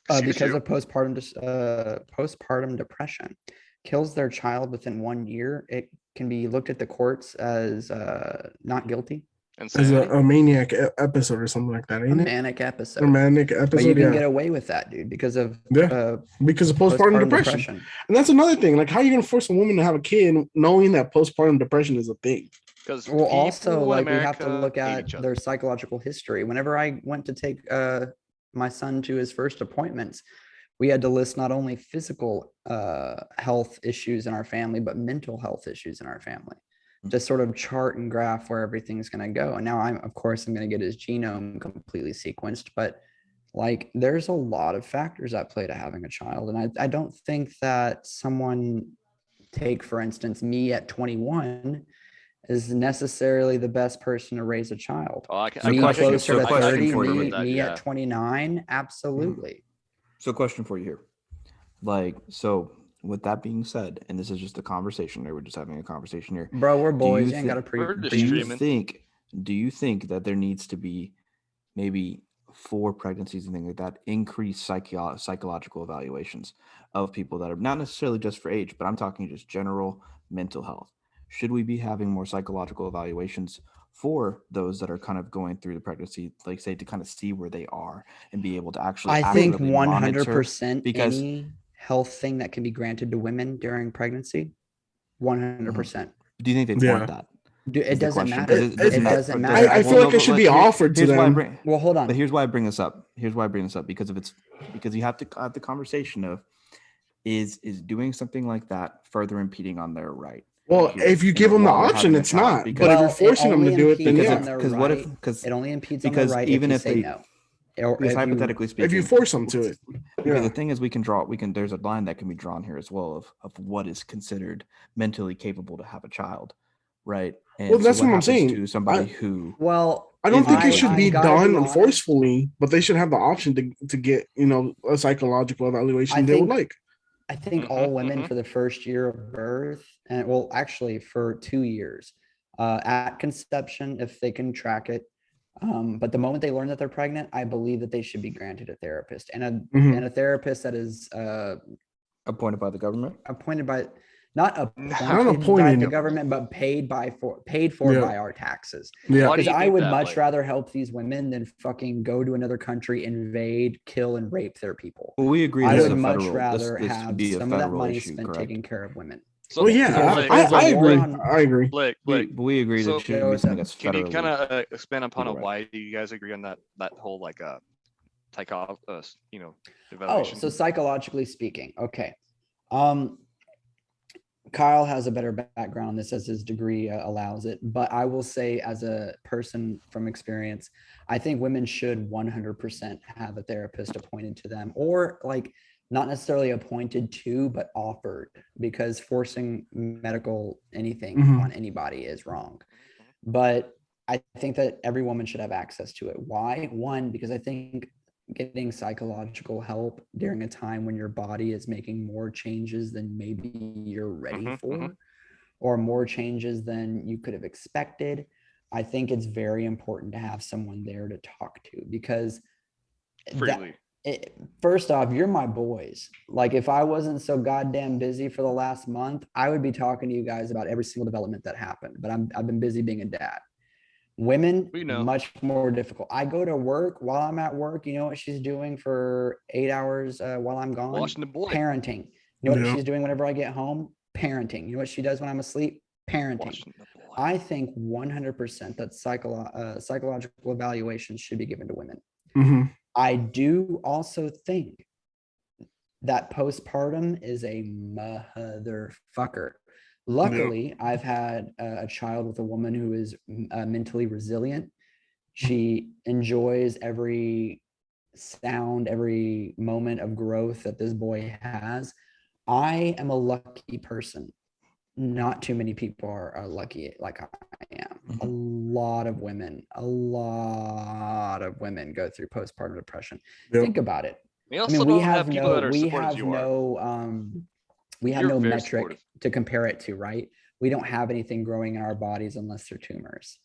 because of postpartum depression, kills their child within 1 year, it can be looked at the courts as not guilty? As a maniac episode or something like that, ain't it? Manic episode. A manic episode. But you can get away with that, dude, because of postpartum depression. And that's another thing. Like, how are you gonna force a woman to have a kid knowing that postpartum depression is a thing? Because also, like, we have to look at their psychological history. Whenever I went to take my son to his first appointments, we had to list not only physical health issues in our family, but mental health issues in our family, to sort of chart and graph where everything's going to go. And now I'm going to get his genome completely sequenced, but like, there's a lot of factors at play to having a child. And I don't think that someone, take for instance, me at 21, is necessarily the best person to raise a child. Me closer to 30, me at 29, absolutely. So question for you here. Like, so with that being said, and this is just a conversation, right? We're just having a conversation here. Bro, we're boys. You ain't got to do you think that there needs to be maybe for pregnancies and things like that, increased psychological evaluations of people that are not necessarily just for age, but I'm talking just general mental health? Should we be having more psychological evaluations for those that are kind of going through the pregnancy, like say, to kind of see where they are and be able to actually? I think 100% because any health thing that can be granted to women during pregnancy, 100%. Do you think they want that? It doesn't matter. It doesn't matter. I feel like it should be offered to them. Well, hold on. But here's why I bring this up. Because you have to have the conversation of is doing something like that further impeding on their right? Well, if you give them the option, it's not. But if you're forcing them to do it, then yeah. Because what if? Because it only impedes on their right even if they no. Because hypothetically speaking, if you force them to it, because the thing is, there's a line that can be drawn here as well of what is considered mentally capable to have a child, right? And well, that's what I'm saying. To somebody who, I don't think it should be done forcefully, but they should have the option to get a psychological evaluation they would like. I think all women for the first year of birth, and well, actually for 2 years, at conception, if they can track it. But the moment they learn that they're pregnant, I believe that they should be granted a therapist and a therapist that is appointed by the government. Not appointed by the government, but paid for by our taxes. Yeah, because I would much rather help these women than fucking go to another country, invade, kill, and rape their people. Well, we agree. I would much rather have some of that money spent taking care of women. So, I agree. I agree. Blake, we agree that should be something that's federally. Can you kind of expand upon it? Why do you guys agree on that whole evaluation? So psychologically speaking, okay. Kyle has a better background on this as his degree allows it, but I will say, as a person from experience, I think women should 100% have a therapist appointed to them, or like not necessarily appointed to, but offered, because forcing medical anything on anybody is wrong. But I think that every woman should have access to it. Why? One, because I think getting psychological help during a time when your body is making more changes than maybe you're ready for, or more changes than you could have expected, I think it's very important to have someone there to talk to, because freely. First off, you're my boys. Like, if I wasn't so goddamn busy for the last month, I would be talking to you guys about every single development that happened. But I've been busy being a dad. Women, We know. much more difficult. I go to work. While I'm at work, you know what she's doing for 8 hours while I'm gone? Watching the boy. Parenting. You know what Yeah. she's doing whenever I get home? Parenting. You know what she does when I'm asleep? Parenting. Watching the boy. I think 100% that psychological evaluations should be given to women. Mhm. I do also think that postpartum is a motherfucker. Luckily, I've had a child with a woman who is mentally resilient. She enjoys every sound, every moment of growth that this boy has. I am a lucky person. Not too many people are lucky like I am. A lot of women go through postpartum depression. Yep. Think about it. We I also mean, we don't have people no, that are we supportive as have you are. no, we have You're no very metric supportive. to compare it to, right? We don't have anything growing in our bodies unless they're tumors.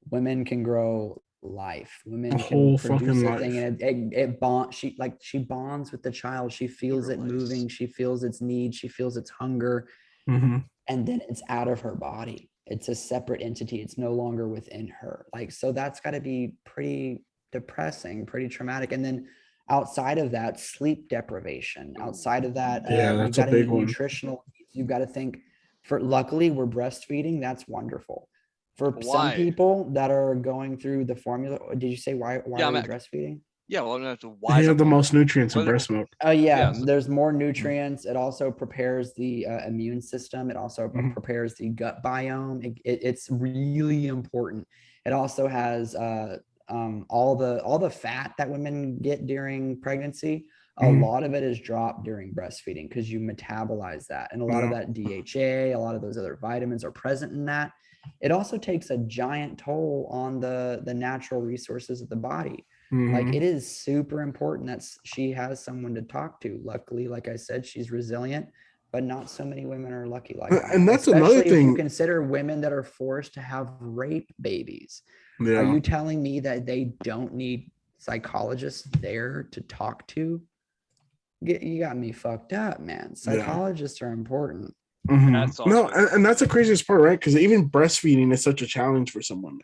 Women can grow life. Women A can whole produce fucking a thing, life. and it bonds. She bonds with the child. She feels it Lives. moving. She feels its need. She feels its hunger, Mhm. and then it's out of her body. It's a separate entity. It's no longer within her. Like, so that's got to be pretty depressing, pretty traumatic. And then outside of that, sleep deprivation. Outside of that, Yeah, you've that's a got to big eat one. nutritional needs. You've got to think. Luckily, we're breastfeeding. That's wonderful. For some Why? people that are going through the formula, did you say why Yeah, are we breastfeeding? Yeah, well, I'm They why is have that the most nutrients in whether- breast milk. Yeah, Yes. there's more nutrients. It also prepares the immune system. It also Mhm. prepares the gut biome. It's really important. It also has all the fat that women get during pregnancy. A Mhm. lot of it is dropped during breastfeeding because you metabolize that, and a lot of Yeah. that DHA, a lot of those other vitamins are present in that. It also takes a giant toll on the natural resources of the body. Like, Mhm. it is super important that she has someone to talk to. Luckily, like I said, she's resilient, but not so many women are lucky like that. And that's another Especially if you thing. consider women that are forced to have rape babies. Are Yeah. you telling me that they don't need psychologists there to talk to? You got me fucked up, man. Psychologists are important. Mhm. That's No, also- and that's the craziest part, right? Because even breastfeeding is such a challenge for some women.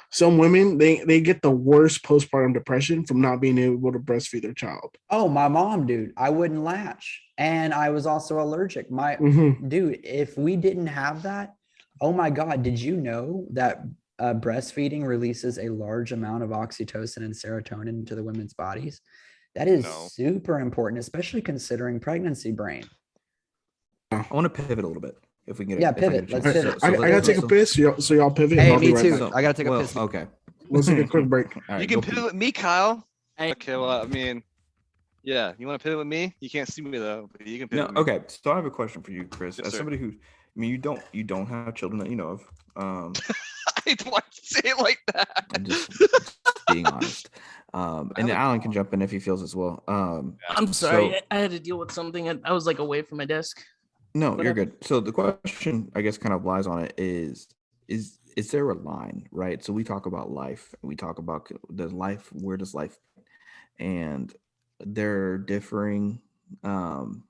Some women they get the worst postpartum depression from not being able to breastfeed their child. Oh, my mom, dude, I wouldn't latch. And I was also allergic. Mhm. Dude, if we didn't have that, oh my God, did you know that breastfeeding releases a large amount of oxytocin and serotonin into the women's bodies? That is No. super important, especially considering pregnancy brain. I want to pivot a little bit if we can get Yeah, if I get a pivot. Let's chance. pivot. I gotta take a piss, so y'all pivot. Hey, and I'll be me right too. back. I gotta take a well, piss. okay. Let's take a quick break. All right, You can go pivot pee. with me, Kyle. Hey. Okay, well, I mean, yeah, you want to pivot with me? You can't see me though, but you can No, pivot with me. okay. So I have a question for you, Chris. Yes, As sir. somebody who, I mean, you don't have children that you know of. I don't want to say it like that. I'm just being honest. And Alan can jump in if he feels as well. I'm sorry. So- I had to deal with something. I was like away from my desk. No, What you're good. So the question, I guess, kind of lies on it is there a line, right? So we talk about life. We talk about does life, where does life, and there are differing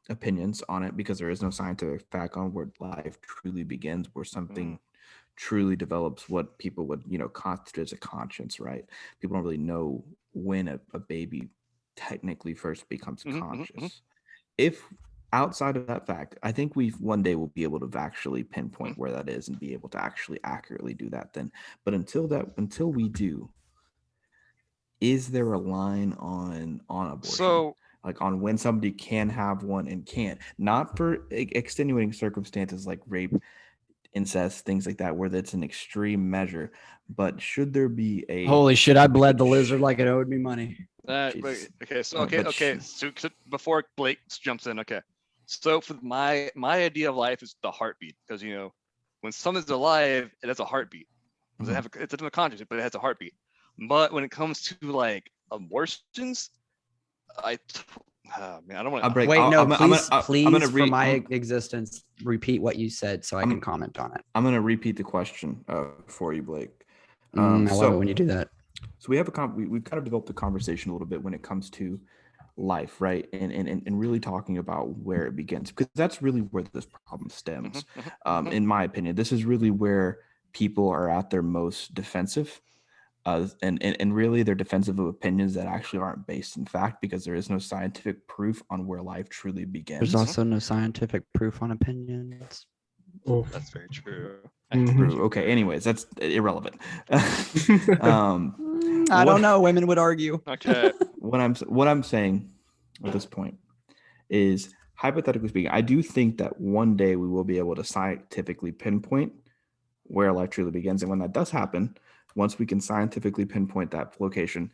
opinions on it because there is no scientific fact on where life truly begins, where something truly develops what people would, constitute as a conscience, right? People don't really know when a baby technically first becomes conscious. If outside of that fact, I think we one day will be able to actually pinpoint where that is and be able to actually accurately do that then. But until we do, is there a line on abortion? So Like on when somebody can have one and can't, not for extenuating circumstances like rape, incest, things like that, where that's an extreme measure, but should there be a Holy shit, I bled the lizard like it owed me money. wait, okay, so But so before Blake jumps in, okay. So for my idea of life is the heartbeat, because when something's alive, it has a heartbeat. It doesn't have it doesn't have a conscience, but it has a heartbeat. But when it comes to like abortions, man, I don't want I'll break. Wait, I'll- no, I'm please, gonna- please, I'm gonna for my I'm- existence, repeat what you said so I can comment on it. I'm going to repeat the question for you, Blake. I love it when you do that. So we have we've kind of developed a conversation a little bit when it comes to life, right? And really talking about where it begins, because that's really where this problem stems. In my opinion, this is really where people are at their most defensive. And really they're defensive of opinions that actually aren't based in fact, because there is no scientific proof on where life truly begins. There's also no scientific proof on opinions. That's very true. True. Okay. Anyways, that's irrelevant. I don't know. Women would argue. Okay. What I'm saying at this point is, hypothetically speaking, I do think that one day we will be able to scientifically pinpoint where life truly begins, and when that does happen, once we can scientifically pinpoint that location,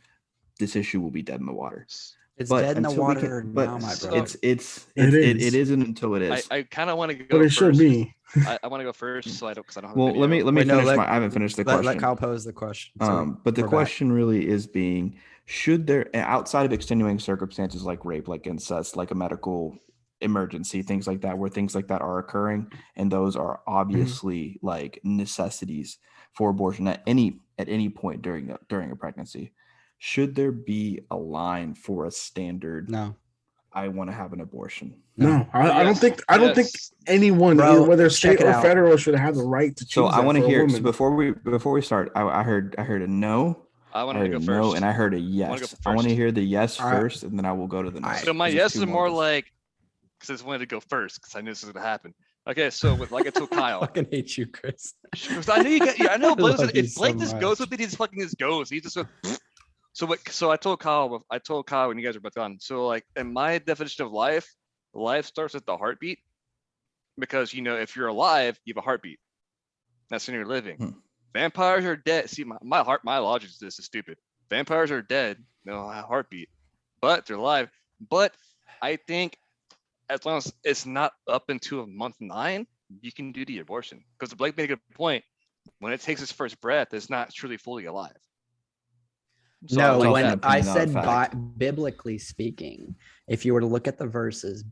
this issue will be dead in the water. It's But dead in the until we water can- now, but my so- brother. it isn't until it is. I kind of want to go But it first. should be. I want to go first, so I don't, because I don't have. Well, a let me Wait, no, finish let- I haven't finished the question. Let Kyle pose the question. So But the we're back. question really is being, should there, outside of extenuating circumstances like rape, like incest, like a medical emergency, things like that, where things like that are occurring, and those are obviously like necessities for abortion at any point during a pregnancy, should there be a line for a standard? No. I want to have an abortion. No, I don't think Yes. anyone, Bro, whether check state it or out. federal, should have the right to choose. So I that want to for a hear. So woman. before we start, I heard a no. I want I to heard go a first. no, and I heard a wanna go yes. I want to first. hear the yes All right. first, and then I will go to the no. So my 'cause yes there's is two more of us. like, because I just wanted to go first because I knew this was gonna happen. Okay, so with like I told I Kyle, fucking hate you, Chris. because I knew you got. Yeah, I know I Blake. love you If Blake so just goes much. with it, he just fucking just goes. He just. So what? So I told Kyle. When you guys were both on. So like in my definition of life starts at the heartbeat, because if you're alive, you have a heartbeat. That's when you're living. Vampires are dead. See, my logic is this is stupid. Vampires are dead. They don't have a heartbeat, but they're alive. But I think as long as it's not up into month 9, you can do the abortion. Because Blake made a good point. When it takes its first breath, it's not truly fully alive. So I No, like when that. I opinion, not a said fact. biblically speaking, if you were to look at the verses,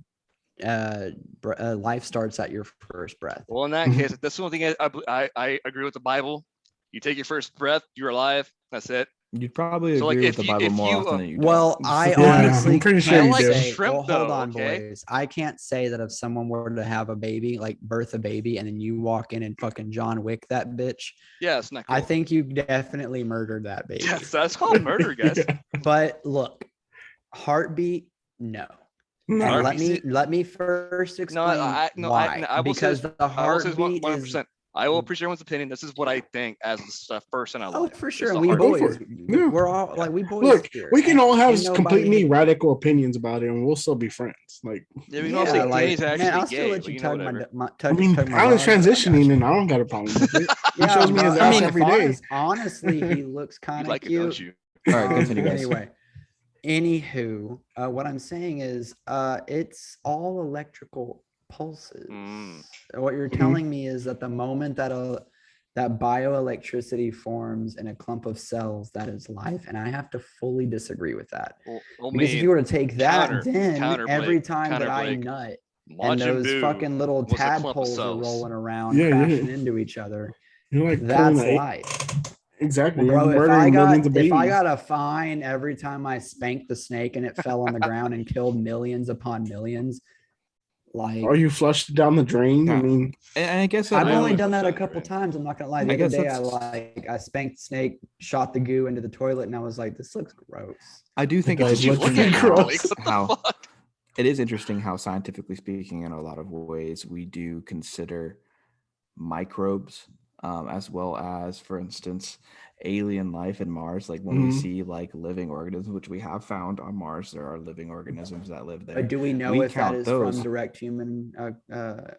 life starts at your first breath. Well, in that case, that's the only thing I agree with the Bible. You take your first breath, you're alive. That's it. You'd probably So, like, agree if with the you- Bible if more you, often than you don't. Well, I Yeah, honestly I'm pretty sure can't you like do. say. shrimp, Well, hold though, on, okay? boys. I can't say that if someone were to have a baby, like birth a baby, and then you walk in and fucking John Wick that bitch, Yeah, it's not cool. I think you definitely murdered that baby. Yes, that's called murder, guys. But look, heartbeat, no. No. And Heartbeat- let me first No, explain why. I will because say, the I will say heartbeat is 100%. I will appreciate everyone's opinion. This is what I think as the first in our oh life. for It's sure. the We heartbeat. Go boys, for it. Yeah. we're all like we boys. Look, here. we can all have Ain't nobody completely here. radical opinions about it, and we'll still be friends. Like, Yeah, we can all say gay's actually man, I'll gay. still let but you know, tug whatever. my I mean, tug my Alan's rod. transitioning, and I don't got a problem with it. He shows me his bro, ass every day. Honestly, he looks You kind of like it, cute. don't you? All right, continue, guys. Anyway, anywho, what I'm saying is, it's all electrical pulses. What you're Mhm. telling me is that the moment that bioelectricity forms in a clump of cells, that is life, and I have to fully disagree with that. Well, Because if you were to take that, then counter, every Blake, time counter, that I Blake. nut and Majin those Buu fucking little was a clump of tadpoles are cells. rolling around, Yeah, yeah. crashing into each other, You're like that's killing life. exactly. Bro, You're if murdering millions of if I babies. got a fine every time I spanked the snake and it fell on the ground and killed millions upon millions, like Or you flushed it down the drain. I Yeah. mean, And I guess I've I only would- done that a 100%, couple man. times. I'm not gonna lie. I The other guess day, that's- I spanked the snake, shot the goo into the toilet, and I was like, "This looks gross." I do think guys it's look interesting fucking how, gross. how it is interesting how scientifically speaking, in a lot of ways, we do consider microbes, as well as, for instance, alien life in Mars. Like when we Mhm. see like living organisms, which we have found on Mars, there are living organisms that live there. But do we know We if that count is those. from direct human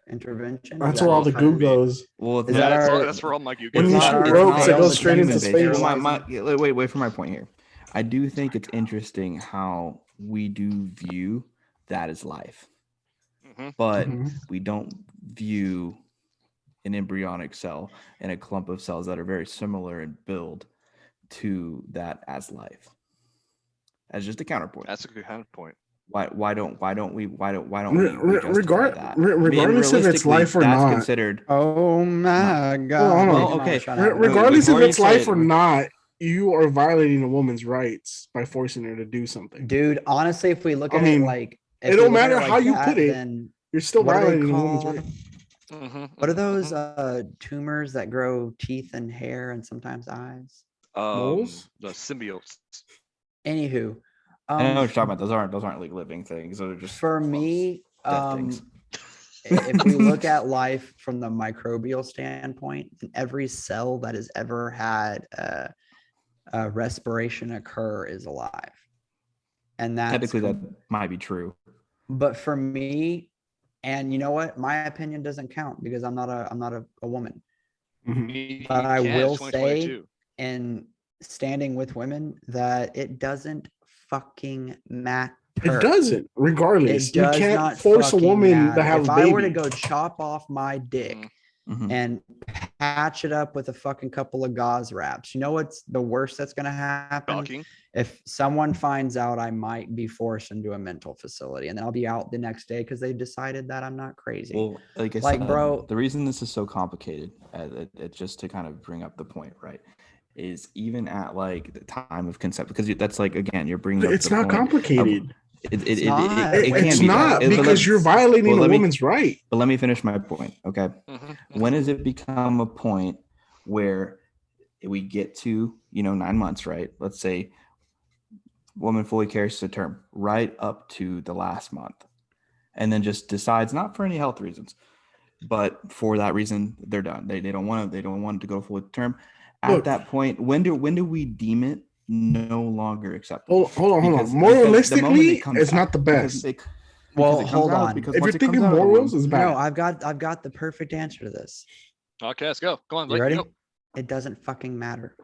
intervention? that's Is where that all the because goo goes. Well, Is that that's, our- that's where all my goo When goes. you It's shoot not- ropes, it's it not goes the straight into human-based space. fertilizer. Wait for my point here. I do think it's interesting how we do view that as life, Mhm. but Mhm. we don't view an embryonic cell and a clump of cells that are very similar in build to that as life. As just a counterpoint. That's a good counterpoint. Why don't we Regardless justify that? regardless if it's realistically, life or that's not. considered. Oh my god! Hold on. Well, okay. Shut up. Regardless before if you it's say life it, or not, you are violating a woman's rights by forcing her to do something. Dude, honestly, if we look I at mean, it like, it don't matter how you put it, then you're still what are they violating a woman's called? rights. What are those tumors that grow teeth and hair and sometimes eyes? Moles? The symbiotes. Anywho, I know what you're talking about. Those aren't like living things. Those are just for me, dead things. if we look at life from the microbial standpoint, then every cell that has ever had a respiration occur is alive, and that's Technically that might be true. But for me, and you know what, my opinion doesn't count because I'm not a woman. Mhm. But I will say, in standing with women, that it doesn't fucking matter. It doesn't, regardless. It does you can't not force a woman matter. to have if a baby. I were to go chop off my dick and patch it up with a fucking couple of gauze wraps, you know what's the worst that's going to happen? Shocking. If someone finds out, I might be forced into a mental facility, and then I'll be out the next day because they decided that I'm not crazy. Well, like I Like, said, bro, the reason this is so complicated, just to kind of bring up the point, right, is even at like the time of consent, because that's like, again, you're bringing up It's the not point complicated. It It's can be not that. because you're violating a woman's right. But let me finish my point, okay? When does it become a point where we get to 9 months, right? Let's say woman fully carries to term right up to the last month, and then just decides, not for any health reasons, but for that reason, they're done. They don't want to go full term. At that point, when do we deem it no longer acceptable? Hold on. Moralistically, it's not the best. Well, hold on. If you're thinking morals, it's bad. No, I've got the perfect answer to this. Okay, let's go. Come on, You ready? go. It doesn't fucking matter.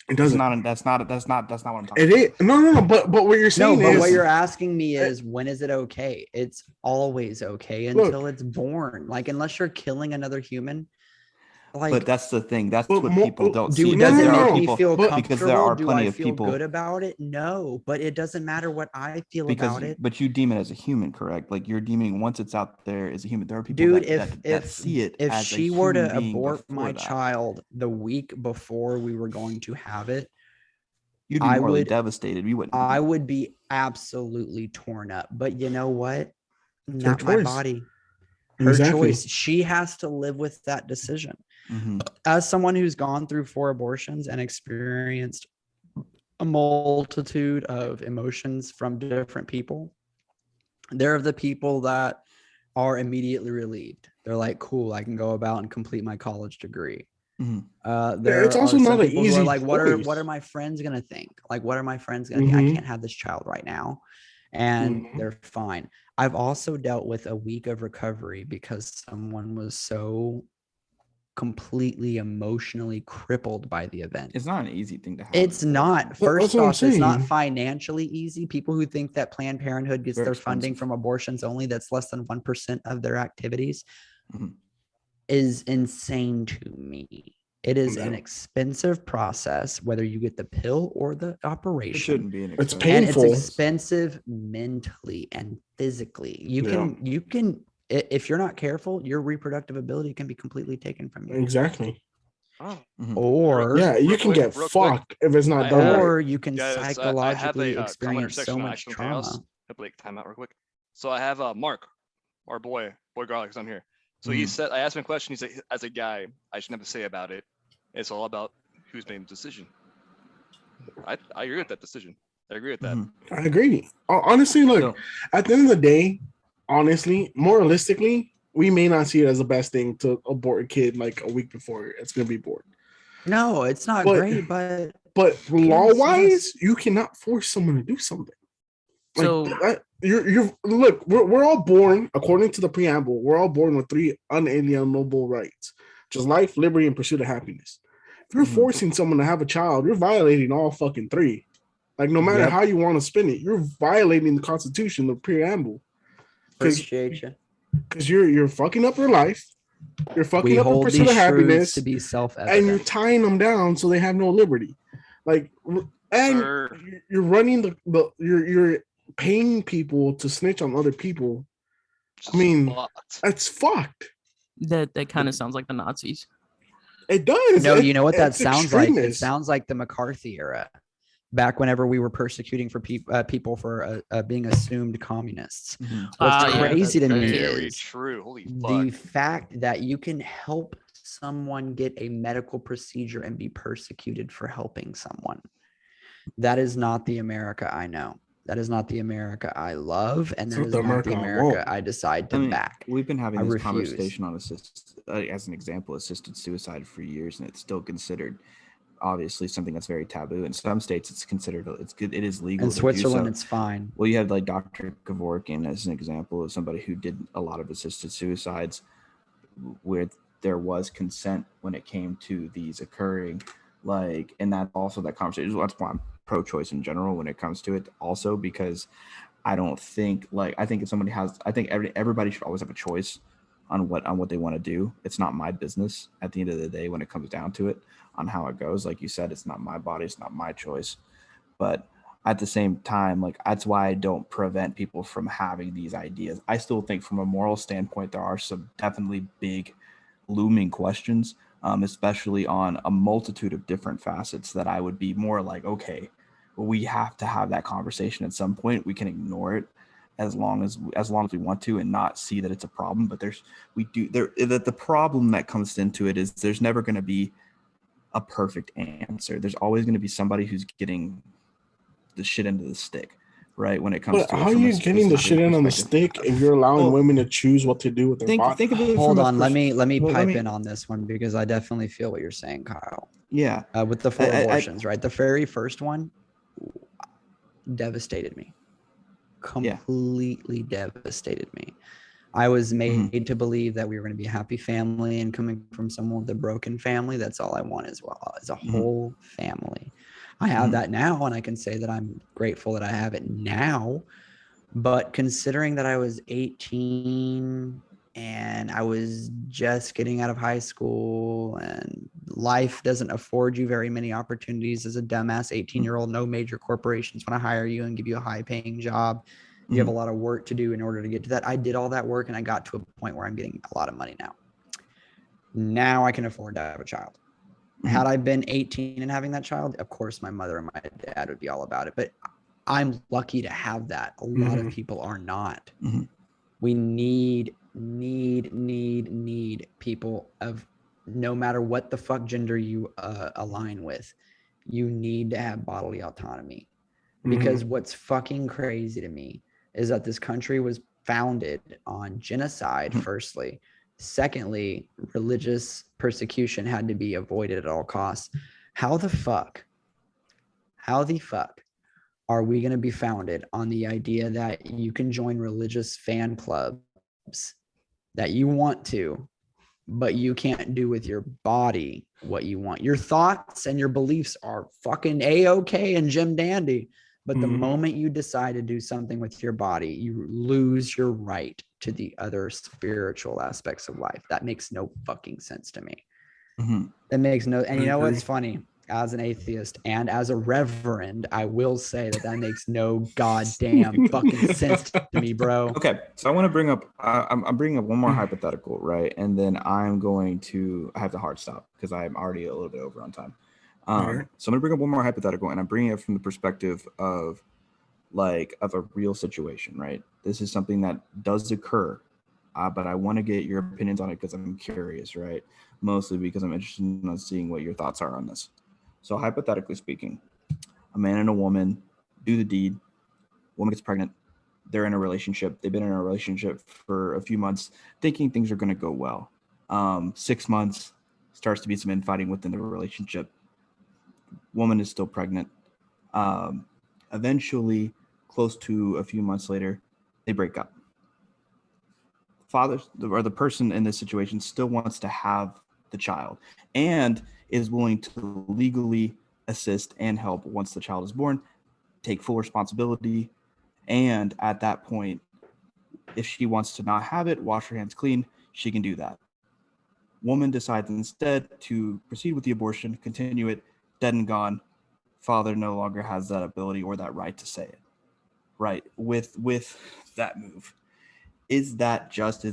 It doesn't. That's not what I'm talking about. It is no. But what you're saying is, what you're asking me is, when is it okay? It's always okay until it's born. Like, unless you're killing another human. Like, but that's the thing. That's what people don't see. Does it make me people, feel comfortable? Because there are plenty Do I of feel people good about it? No, but it doesn't matter what I feel about it. But you deem it as a human, correct? Like, you're deeming once it's out there as a human. There are people that see it. If as she a were to human being abort my that. child the week before we were going to have it, you'd be morally devastated. You wouldn't. I would be absolutely torn up. But you know what? Not my body. Her choice. She has to live with that decision. As someone who's gone through 4 abortions and experienced a multitude of emotions from different people, there are the people that are immediately relieved. They're like, cool, I can go about and complete my college degree. It's also not an easy who are like, what are my friends gonna think? Like, what are my friends gonna think? I can't have this child right now. And they're fine. I've also dealt with a week of recovery because someone was so completely emotionally crippled by the event. It's not an easy thing to have. It's not. First off, it's not financially easy. People who think that Planned Parenthood gets their funding from abortions only, that's less than 1% of their activities, is insane to me. It is an expensive process, whether you get the pill or the operation. It shouldn't be an expensive. It's painful. And it's expensive mentally and physically. You can, if you're not careful, your reproductive ability can be completely taken from you. Exactly. Or you can get fucked if it's not done. Or you can psychologically experience so much trauma. Time out real quick. So I have Mark, our boy Garlic, I'm here. So he said, I asked him a question. He said, as a guy, I shouldn't have to say about it. It's all about who's making the decision. I agree with that decision. I agree with that. I agree. Honestly, look, at the end of the day, honestly, moralistically, we may not see it as the best thing to abort a kid like a week before it's going to be born. No, it's not great, but law-wise, you cannot force someone to do something. Like, so look, we're all born, according to the preamble, we're all born with 3 unalienable rights, which is life, liberty, and pursuit of happiness. If you're forcing someone to have a child, you're violating all fucking 3. Like, no matter how you want to spin it, you're violating the Constitution, the preamble. Appreciate you. Because you're fucking up your life, you're fucking up your pursuit of happiness, to be self-evident, and you're tying them down so they have no liberty. Like, and you're running you're paying people to snitch on other people. I mean, that's fucked. That kind of sounds like the Nazis. It does. No, you know what that It's sounds like? It extremist. sounds like the McCarthy era, back whenever we were persecuting for people for being assumed communists. Mhm. What's Yeah, crazy to that's me Very is true. Holy the fuck. fact that you can help someone get a medical procedure and be persecuted for helping someone. That is not the America I know. That is not the America I love, and It's that not is the not America the I America want. I decide to I mean, back. we've been having I this refuse. conversation on as an example, assisted suicide for years, and it's still considered obviously something that's very taboo. In some states, it's considered it is legal In to Switzerland, do so. it's fine. Well, you have like Dr. Kevorkian as an example of somebody who did a lot of assisted suicides where there was consent when it came to these occurring. Like, and that also that conversation. That's why I'm pro-choice in general when it comes to it. Also, because I don't think I think if somebody has, I think everybody should always have a choice on what they want to do. It's not my business at the end of the day when it comes down to it on how it goes. Like you said, it's not my body, it's not my choice. But at the same time, like that's why I don't prevent people from having these ideas. I still think from a moral standpoint, there are some definitely big looming questions, especially on a multitude of different facets that I would be more like, okay, well, we have to have that conversation at some point. We can ignore it as long as we want to and not see that it's a problem. But the problem that comes into it is there's never going to be a perfect answer. There's always going to be somebody who's getting the shit into the stick, right? When it comes But to it how are from a you getting the shit specific in on the perspective. stick if you're allowing Well, women to choose what to do with their body? think of it Hold from a on, let me well, pipe in on this one because I definitely feel what you're saying, Kyle. Yeah. With the 4 I- abortions, right? The very first one devastated me. Completely devastated me. I was made to believe that we were going to be a happy family, and coming from someone with a broken family, that's all I want as well, as a whole family. I have that now, and I can say that I'm grateful that I have it now. But considering that I was 18 and I was just getting out of high school, and life doesn't afford you very many opportunities as a dumbass 18-year-old, no major corporations want to hire you and give you a high paying job. You have a lot of work to do in order to get to that. I did all that work and I got to a point where I'm getting a lot of money now. Now I can afford to have a child. Had I been 18 and having that child, of course my mother and my dad would be all about it. But I'm lucky to have that. A lot of people are not. We need people of no matter what the fuck gender you align with. You need to have bodily autonomy. Because what's fucking crazy to me is that this country was founded on genocide, firstly. Secondly, religious persecution had to be avoided at all costs. How the fuck are we going to be founded on the idea that you can join religious fan clubs that you want to, but you can't do with your body what you want? Your thoughts and your beliefs are fucking A-okay and Jim Dandy. But the moment you decide to do something with your body, you lose your right to the other spiritual aspects of life. That makes no fucking sense to me. That makes no, and you know what's funny? As an atheist and as a reverend, I will say that makes no goddamn fucking sense to me, bro. Okay, so I want to bring up, I'm bringing up one more hypothetical, right? And then I have to hard stop because I'm already a little bit over on time. So I'm going to bring up one more hypothetical, and I'm bringing it from the perspective of a real situation, right? This is something that does occur, but I want to get your opinions on it because I'm curious, right? Mostly because I'm interested in seeing what your thoughts are on this. So hypothetically speaking, a man and a woman do the deed, woman gets pregnant, they're in a relationship, they've been in a relationship for a few months, thinking things are going to go well. 6 months, starts to be some infighting within the relationship. Woman is still pregnant. Eventually, close to a few months later, they break up. Father or the person in this situation still wants to have the child and is willing to legally assist and help once the child is born, take full responsibility. And at that point, if she wants to not have it, wash her hands clean, she can do that. Woman decides instead to proceed with the abortion, continue it, dead and gone. Father no longer has that ability or that right to say it. Right. With that move. Is that just,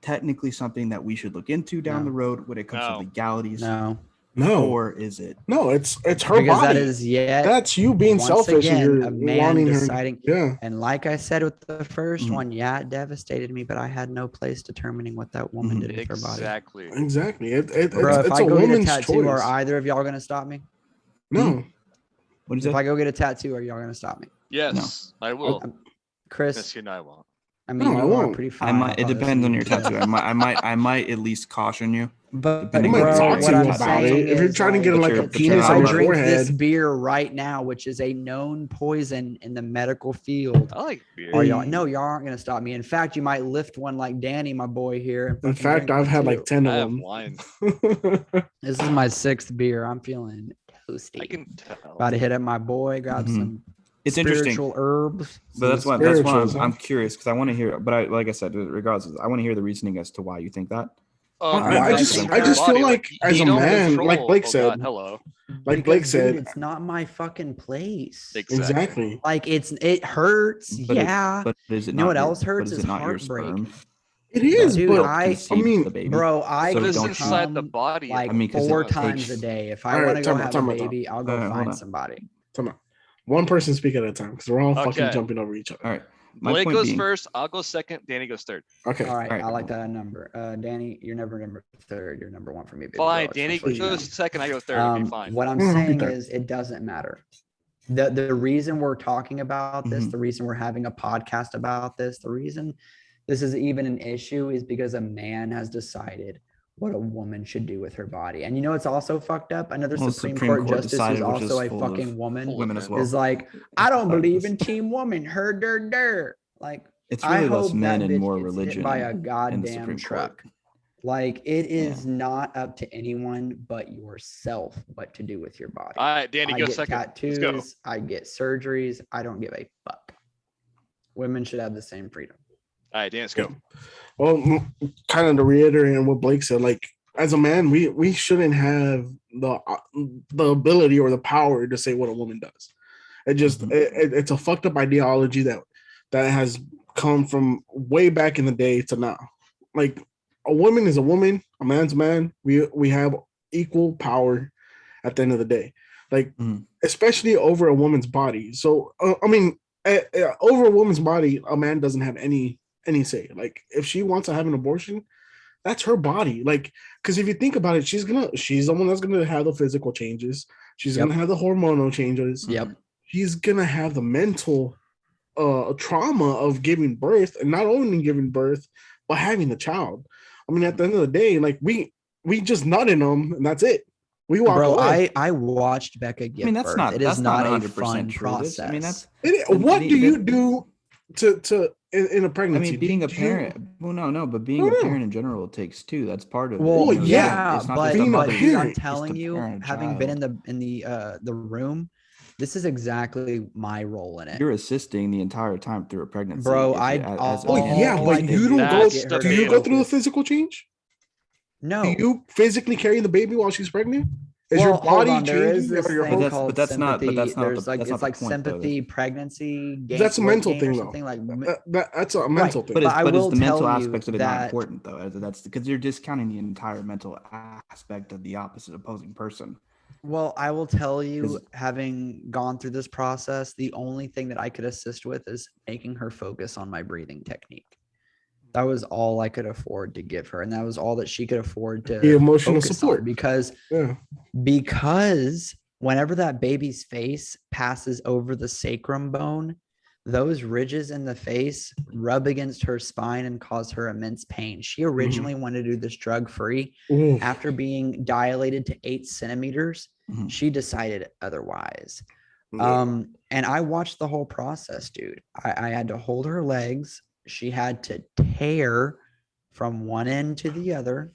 technically something that we should look into down No. the road when it comes to No. legalities? No, No, Or is it? no, it's her because body. that is yet That's you being once selfish and again you're a man wanting her. deciding. Yeah, And like I said with the first Mhm. one, yeah, it devastated me, but I had no place determining what that woman Mhm. did with her body. Exactly. exactly. Bro, if It's I a go get a woman's tattoo, are choice. either of y'all gonna stop me? No, What is If it? I go get a tattoo, are y'all gonna stop me? Yes, I will. Chris, Yes, you know I won't. I mean, No, I you are won't. pretty I fine. might. It I'll depends on your listen to you. tattoo. I might at least caution you. But Depending I on might your talk to what you I'm about saying it. If you're is, trying to get But like you're- a but you're penis if on I your not- drink this forehead, beer right now, which is a known poison in the medical field, I like beer. are y'all? No, y'all aren't gonna stop me. In fact, you might lift one like Danny, my boy here. And in fucking fact, drink I've one had too. like 10 I of have them. wine. This is my 6th beer. I'm feeling toasty. I can tell. About to hit up my boy. Grab Mhm. some It's interesting. spiritual herbs. But that's why Spirituals, huh? I'm curious because I want to hear. But like I said, regardless, I want to hear the reasoning as to why you think that. Why I do I just think I that? just feel like as you a don't man, like control- Blake oh, said, God, hello. like Blake Because, said, dude, it's not my fucking place. exactly. Like it hurts. But yeah. but is it You know not what your- else hurts but is is it not your heartbreak. sperm? It is, Dude, but I mean, the baby. Bro, I So But it's don't inside the come body. like I mean, 'cause 4 it times takes- a day. If I All right, want to go time out, have time a out, time baby, I'll go Hold find on. somebody. come on. One person speak at a time because we're all fucking Okay. jumping over each other. All right. My Blake point goes being, first. I'll go second. Danny goes third. Okay. All right, All right. I like that number. Danny, you're never number 3rd. You're number 1 for me, baby. Fine. girl. I just Danny wanna let you know. goes second. I go third. Okay, fine. What I'm I'll be saying third. is it doesn't matter. The reason we're talking about this, Mhm. the reason we're having a podcast about this, the reason this is even an issue is because a man has decided what a woman should do with her body. And you know it's also fucked up? Another Well, Supreme Supreme Court Court justice decided, who's which also is a full fucking of woman women as well. is like, I don't Fuck believe this. in team woman. Her der. Like, It's I really less hope men that and bitch more gets religion hit by a in the goddamn Supreme truck. Court. Like it is not up to anyone but yourself what to do with your body. All right, Danny, I go get second. tattoos, Let's go. I get surgeries. I don't give a fuck. Women should have the same freedom. All right, Dan, let's go. Well, kind of to reiterate on what Blake said, like as a man, we shouldn't have the ability or the power to say what a woman does. It just it's a fucked up ideology that has come from way back in the day to now. Like a woman is a woman, a man's a man. We have equal power at the end of the day. Like especially over a woman's body. So I mean, over a woman's body, a man doesn't have any say. Like if she wants to have an abortion, that's her body. Like, because if you think about it, she's the one that's gonna have the physical changes. She's gonna have the hormonal changes. Yep. She's gonna have the mental trauma of giving birth, and not only giving birth, but having the child. I mean, at the end of the day, like we just nut in them, and that's it. We walk Bro, away. I watched Becca give that's birth. not It is that's not a 100% fun true. process. I mean, that's What do you do to in a I pregnancy? mean, being a Do you- parent. Well, no, but being a parent in general takes too. That's part of well, it. You know, yeah, it's not but, just being a but about dude, I'm parent, telling just a you, parent, having been child. in the room, this is exactly my role in it. You're assisting the entire time through a pregnancy. Bro, as a Oh man. yeah, all but I you did don't was go. get her Do to you go through the focus. physical change? No. Do you physically carry the baby while she's pregnant? Is Well, your hold body on. There is changing? this Or your thing whole- called that's not- but sympathy. that's not There's the- like that's it's not like the point, though. sympathy, pregnancy, That's a weight mental gain thing, or though. something like. That's a mental thing. But I it's will the mental tell you aspects of it not that- important though. That's because you're discounting the entire mental aspect of the opposite opposing person. Well, I will tell you, having gone through this process, the only thing that I could assist with is making her focus on my breathing technique. That was all I could afford to give her, and that was all that she could afford to The emotional focus support. on, because Yeah. whenever that baby's face passes over the sacrum bone, those ridges in the face rub against her spine and cause her immense pain. She originally wanted to do this drug free. Oof. After being dilated to 8 centimeters, she decided otherwise. Yeah. And I watched the whole process, dude. I had to hold her legs. She had to tear from one end to the other,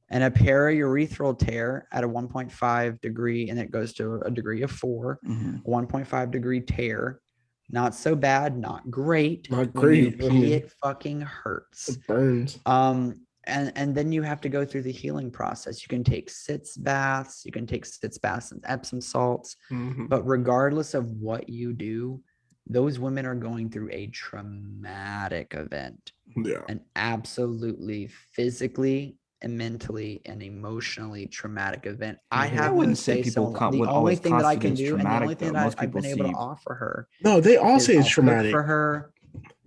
and a paraurethral tear at a 1.5 degree, and it goes to a degree of 4, 1.5 degree tear. Not so bad, not great. Not When you great. I pee, mean, it fucking hurts. it burns. And then you have to go through the healing process. You can take sitz baths, and Epsom salts, Mhm. but regardless of what you do, those women are going through a traumatic event, Yeah. an absolutely physically and mentally and emotionally traumatic event. I Mhm. have wouldn't them say say people so. The would only always thing that I can constitute do, as and the only traumatic, thing though. that Most I've been people able to see. offer her No, they all is say it's I'll cook traumatic. for her.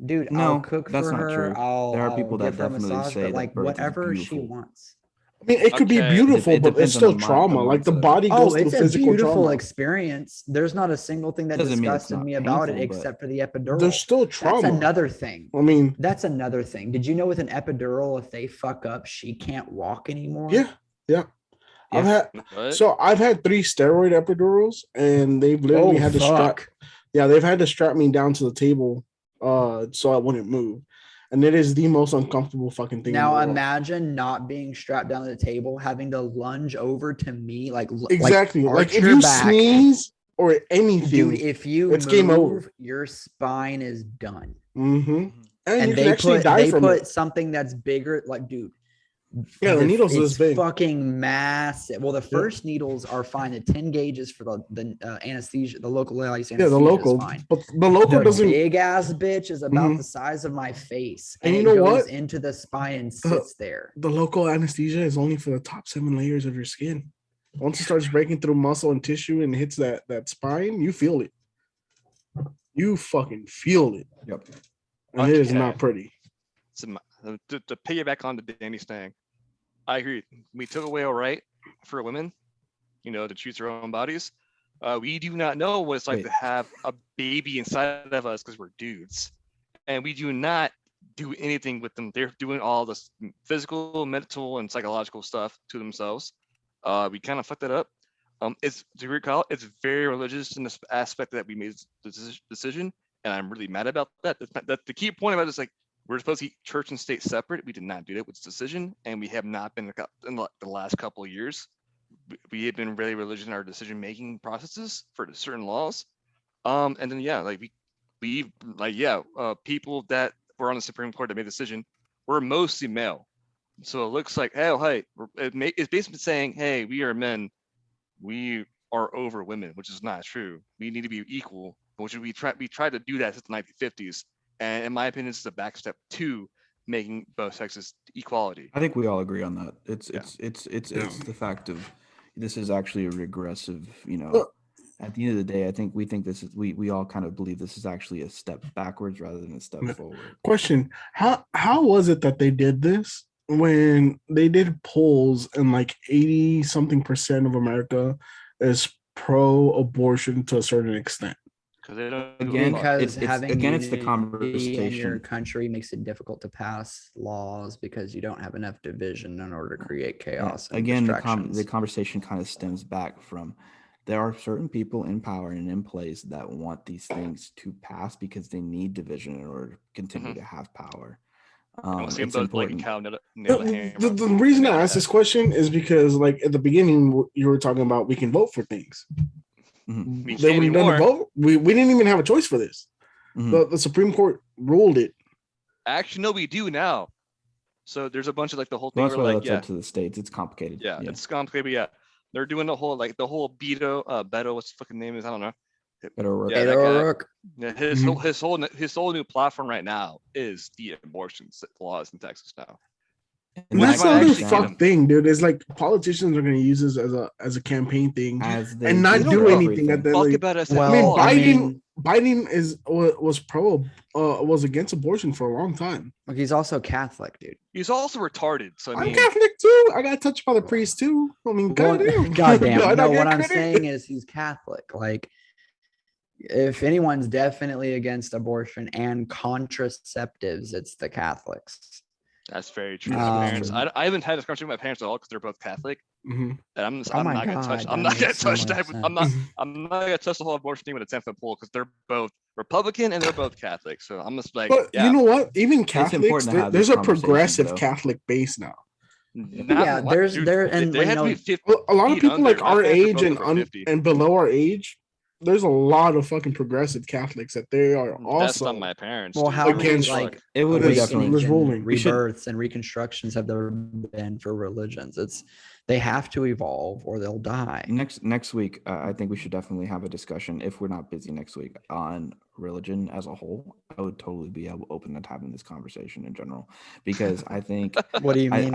Dude, I'll No, cook that's for not her. true. I'll There are people that give her a definitely massage, say but that like birth is whatever she beautiful. wants. I mean, it could be Okay. beautiful, It but it's depends on still the trauma. Like the mindset. body Oh, goes through it's a physical beautiful trauma. experience. There's not a single thing that Doesn't mean it's disgusted not me about it painful, but except for the epidural. There's still That's trauma. another thing. I mean, That's another thing. Did you know with an epidural, if they fuck up, she can't walk anymore? yeah. I've Yeah. had I've had 3 steroid epidurals, and they've literally Oh, had to strap. fuck. Yeah, they've had to strap me down to the table, so I wouldn't move, and it is the most uncomfortable fucking thing. in the Now world. imagine not being strapped down to the table, having to lunge over to me, Exactly. Like arch if your you back. sneeze or anything, Dude, if you it's move, game over. your spine is done. Mm-hmm. And you And can actually die they from put it. something that's bigger, like, dude. Yeah, the needle's it's this big. fucking massive. Well, the first needles are fine. The 10 gauges for the anesthesia, the localized anesthesia, Yeah, the local, is fine. but the local The doesn't. big ass bitch is about Mhm. the size of my face, And and you it know goes what? into the spine and sits there. The local anesthesia is only for the top 7 layers of your skin. Once it starts breaking through muscle and tissue and hits that spine, you feel it. You fucking feel it. Yep. And it is Okay. not pretty. So to piggyback on to Danny's thing, I agree. We took away a right for women, to choose their own bodies. We do not know what it's like to have a baby inside of us because we're dudes, and we do not do anything with them. They're doing all this physical, mental, and psychological stuff to themselves. We kind of fucked that up. It's to recall, it's very religious in this aspect that we made this decision, and I'm really mad about that. That's the key point about it is like we're supposed to keep church and state separate. We did not do that with this decision, and we have not been in the last couple of years. We have been really religious in our decision-making processes for certain laws. And then people that were on the Supreme Court that made the decision were mostly male. So it looks like, it's basically saying, hey, we are men. We are over women, which is not true. We need to be equal, which we tried to do that since the 1950s. And in my opinion, this is a back step to making both sexes equality. I think we all agree on that. It's the fact of this is actually a regressive, at the end of the day, we think this is we all kind of believe this is actually a step backwards rather than a step forward. Question: How was it that they did this when they did polls and like 80-something% of America is pro-abortion to a certain extent? Because having it's the unity conversation in your country makes it difficult to pass laws because you don't have enough division in order to create chaos. Yeah. Again, the conversation kind of stems back from there are certain people in power and in place that want these things to pass because they need division in order to continue to have power. It's important. The reason I asked this question is because, like at the beginning, you were talking about we can vote for things. Mm-hmm. They wouldn't done the vote. We didn't even have a choice for this. Mm-hmm. The Supreme Court ruled it. Actually, no, we do now. So there's a bunch of the whole thing. That's why that's up to the states. It's complicated. Yeah, it's complicated. But yeah, they're doing the whole Beto, what's the fucking name is? I don't know. Beto O'Rourke. Yeah, Beto O'Rourke. Yeah, his whole new platform is the abortion laws in Texas now. And that's the other fuck thing, dude. It's like politicians are going to use this as a campaign thing and not do anything at the end. Biden was against abortion for a long time. Like he's also Catholic, dude. He's also retarded. So I'm Catholic too. I got touched by the priest too. I mean, goddamn. No, what I'm saying is he's Catholic. Like, if anyone's definitely against abortion and contraceptives, it's the Catholics. That's very true. My parents, I haven't had this conversation with my parents at all because they're both Catholic. Mm-hmm. And I'm not gonna touch. I'm not gonna touch that. I'm not gonna touch the whole abortion thing with a 10-foot pole because they're both Republican and they're both Catholic. So I'm just like, but you know what? Even Catholics, there's a progressive Catholic base now. A lot of people like our age and below our age. There's a lot of fucking progressive Catholics that they are also. That's not my parents. Well, how many it would be definitely ruling rebirths and reconstructions have there been for religions? They have to evolve or they'll die. Next week, I think we should definitely have a discussion if we're not busy next week on religion as a whole, I would totally be open to having this conversation in general, because I think What do you mean?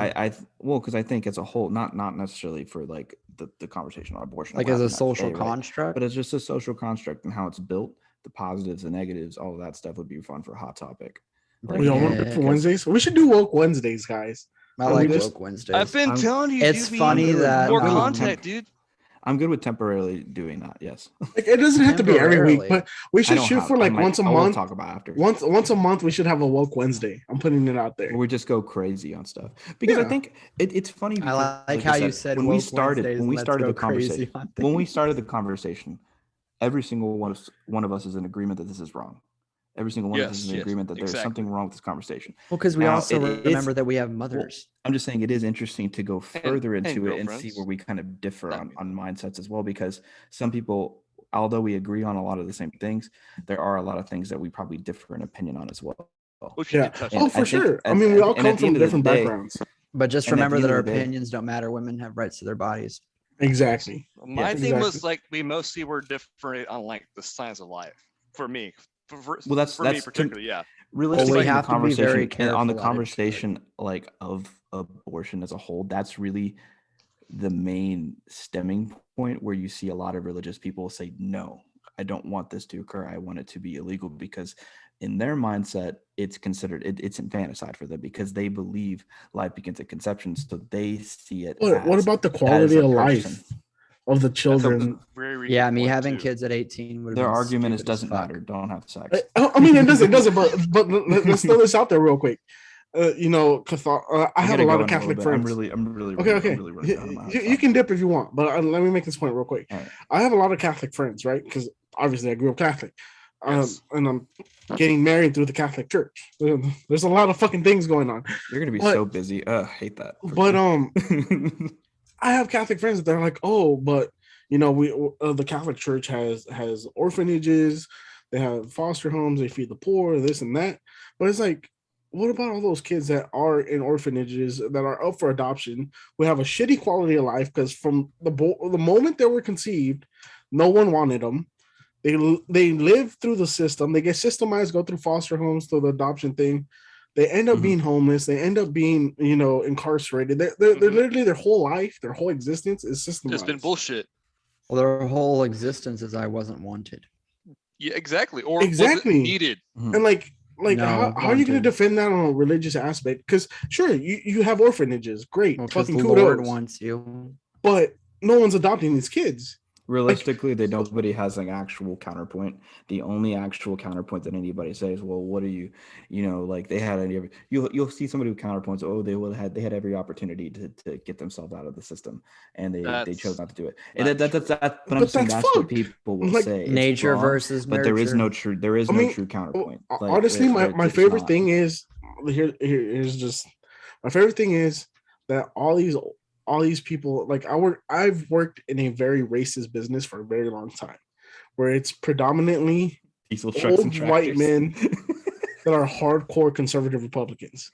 well, because I think as a whole, not necessarily for like the conversation on abortion, Like we're as a having that social today, right? construct? But it's just a social construct and how it's built, the positives, the negatives, all of that stuff would be fun for a hot topic. Bring We all it want to pick in. for Wednesdays. We should do woke Wednesdays, guys. I And like we just- woke Wednesdays. I've been I'm- telling you, It's dude, funny man, that, more I'm good with content, dude. I'm good with temporarily doing that. Yes. Like, it doesn't have to be every week, Temporarily. but we I should don't shoot have- for like I might- once a We'll month. talk about after. Once a month, we should have a woke Wednesday. I'm putting it out there. Where we just go crazy on stuff, because I Yeah. think it's funny. I Because, like how you said when we woke started Wednesdays, when we let's started go the crazy conversation on when we things. started the conversation, every single one of us is in agreement that this is wrong. Every single one of us is in Yes, agreement that there's exactly. something wrong with this conversation. Well, because we Now, also it is- remember that we have mothers. I'm just saying it is interesting to go further and into it and see girlfriends. where we kind of differ Not on mindsets as well, because some people, although we agree on a lot of the same things, there are a lot of things that we probably differ in opinion on as well. Which you Yeah. did touch And Oh, on. for I think sure. I at- mean, we all and come at the from end of the different day- backgrounds. But just And at remember the that end our of the day- opinions don't matter. Women have rights to their bodies. Exactly. My Yeah, thing was exactly. like we mostly were different on like the science of life for me. Well, that's me to- particularly, yeah. Realistically, we the have to be very conversation and on the careful at it, but- conversation like of abortion as a whole, that's really the main stemming point where you see a lot of religious people say, no, I don't want this to occur. I want it to be illegal, because in their mindset, it's considered it's infanticide for them, because they believe life begins at conception. So they see it. What as about the that is quality a of person. life of the children? Very Yeah, good me point, having too. kids at 18 would have Their been argument is stupid as doesn't fuck. matter. Don't have sex. I mean, it doesn't. But let's throw this out there real quick. You know, I have a lot of Catholic friends. I'm really Okay, running, okay. I'm really running down my You can dip if you want, but let me make this point real quick. All right. I have a lot of Catholic friends, right? Because obviously I grew up Catholic, Yes. and I'm getting married through the Catholic Church. There's a lot of fucking things going on. You're gonna be But- so busy. Hate that. But I have Catholic friends that are like, oh, but you know, the Catholic Church has orphanages, they have foster homes, they feed the poor, this and that. But it's like, what about all those kids that are in orphanages that are up for adoption, who have a shitty quality of life because from the moment they were conceived, no one wanted them. They live through the system. They get systemized, go through foster homes, through the adoption thing. They end up Mhm. being homeless. They end up being, you know, incarcerated. They're literally their whole life, their whole existence is systemized. It's been bullshit. Well, their whole existence is I wasn't wanted. Yeah, exactly. Or Exactly. was it needed? And like No, how are you going to wanted. defend that on a religious aspect? Because sure, you have orphanages, great, Well, because fucking the kudos, Lord wants you. but no one's adopting these kids. Realistically, nobody has an actual counterpoint. The only actual counterpoint that anybody says, well, what are you, like they had any, you'll see somebody who counterpoints, oh, they had every opportunity to get themselves out of the system, and they chose not to do it. And not that's but I'm But saying that's that's what fucked. people will Like, say. It's Nature wrong, versus but there is no nurture. true. There is I no mean, true counterpoint. Like, honestly, my it's favorite not. thing is here's just my favorite thing is that all these people, like I've worked in a very racist business for a very long time, where it's predominantly Diesel trucks and old white tractors. men that are hardcore conservative Republicans.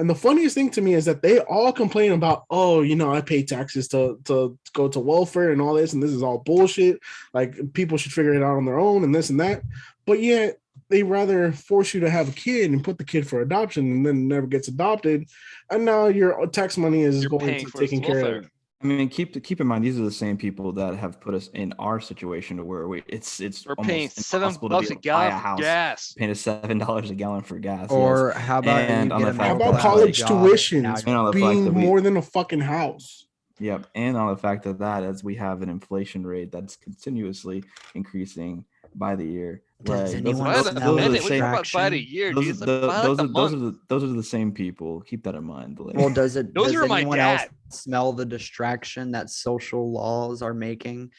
And the funniest thing to me is that they all complain about, oh, I pay taxes to go to welfare and all this, and this is all bullshit. Like people should figure it out on their own and this and that. But yet they rather force you to have a kid and put the kid for adoption, and then it never gets adopted. And now your tax money is You're going paying to for his taking care of welfare. it. I mean, keep in mind, these are the same people that have put us in our situation to where it's We're almost paying impossible $7 to a be able to buy gallon a for house, gas. paying us $7 a gallon for gas. Or yes. how about And you on get the a fact How middle about that, class like, college job, now tuitions and on the fact being that we- more than a fucking house? Yep, and on the fact as we have an inflation rate that's continuously increasing by the year. Does Like, anyone By those the smell are the minute, what you same. talking about by the distraction? year, dude? It's like by like the month. Those are the same people. Keep that in mind. Like, Well, Those does are my anyone else dad. smell the distraction that social laws are making?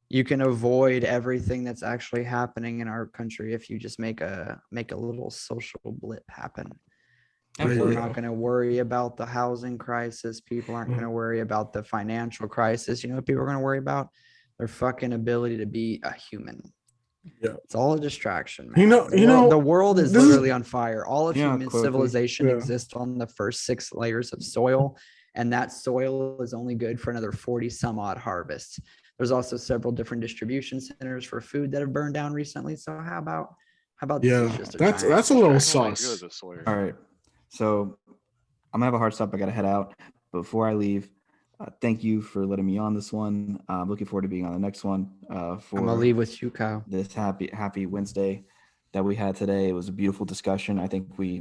You can avoid everything that's actually happening in our country if you just make a little social blip happen. People are Absolutely. not going to worry about the housing crisis. People aren't going to worry about the financial crisis. You know what people are going to worry about? Their fucking ability to be a human. Yeah. It's all a distraction, man. You know, The world is this is- literally on fire. All of Yeah, human quickly. civilization Yeah. exists on the first 6 layers of soil, and that soil is only good for another 40 some odd harvests. There's also several different distribution centers for food that have burned down recently. So how about How about this Yeah, is just a that's giant a little Oh my God, sauce. the Sawyer. All right. So I'm gonna have a hard stop. I gotta head out. Before I leave, thank you for letting me on this one. I'm looking forward to being on the next one. I'm For gonna leave with you, Kyle. this happy Wednesday that we had today. It was a beautiful discussion. I think we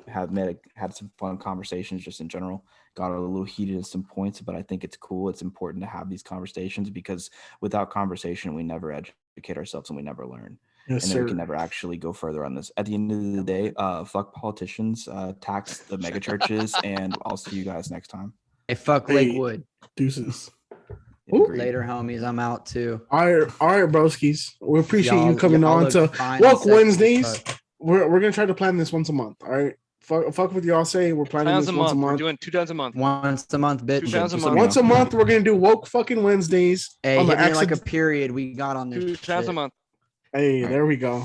had some fun conversations just in general. Got a little heated at some points, but I think it's cool. It's important to have these conversations because without conversation, we never educate ourselves and we never learn. Yes, And then we sir. can never actually go further on this. At the end of the day, fuck politicians, tax the mega churches, and I'll see you guys next time. Hey, fuck Hey. Lakewood. Deuces. Agreed. Later, homies. I'm out too. All right, broskies. We appreciate you Y'all- coming y'all on look to fine and Woke sexy as Wednesdays. fuck. We're gonna try to plan this once a month. All right. Fuck with y'all say. We're planning Times this a once a month. We're month. doing 2 times a month. Once a month, bitch. 2 times a Just month. let me Once a month, we're gonna do Woke fucking Wednesdays. Hey, on the hit me like a accident- period. We got on this. 2 times a shit. month. Hey, All right. there we go.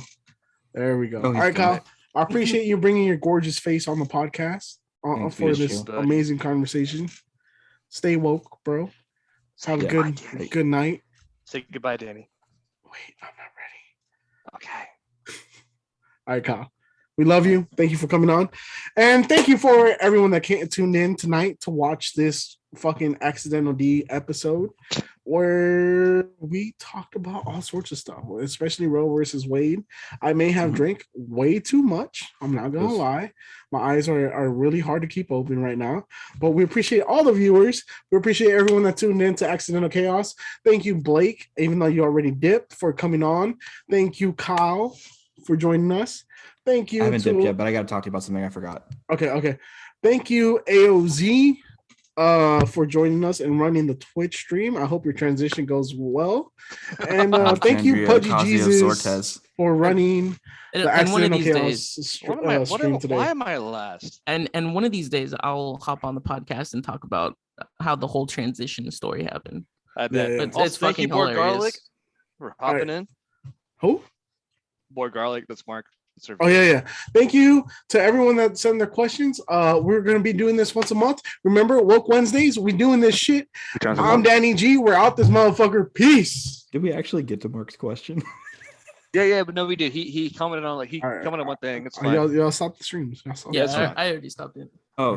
There we go. Oh, All he's right, done. Kyle. I appreciate you bringing your gorgeous face on the podcast Thanks, for BSU. this buddy. amazing conversation. Stay woke, bro. Have a Yeah. good Danny. good night. Say goodbye, Danny. Wait, I'm not ready. Okay. All right, Kyle. We love you. Thank you for coming on. And thank you for everyone that tuned in tonight to watch this fucking Accidental D episode where we talked about all sorts of stuff, especially Roe versus Wade. I may have drank way too much. I'm not going to Yes. lie. My eyes are really hard to keep open right now. But we appreciate all the viewers. We appreciate everyone that tuned in to Accidental Chaos. Thank you, Blake, even though you already dipped, for coming on. Thank you, Kyle, for joining us. Thank you. I haven't dipped yet, but I got to talk to you about something I forgot. Okay. Thank you, AOZ, for joining us and running the Twitch stream. I hope your transition goes well. And thank you, Pudgy Jesus, for running the And one of Accidental these Chaos days, stream today. Why am I last? and one of these days, I'll hop on the podcast and talk about how the whole transition story happened. I bet. Yeah. It's, Also, it's thank you, fucking Board hilarious. Garlic, for hopping in. Who? Board Garlic, that's Mark. Oh yeah. Thank you to everyone that sent their questions. We're gonna be doing this once a month. Remember, Woke Wednesdays. We doing this shit. I'm Danny G. We're out this motherfucker. Peace. Did we actually get to Mark's question? Yeah, but no, we did. He commented on All right. commented on one thing. It's fine. Y'all stop the streams. Yeah, That's fine. I already stopped it. Oh,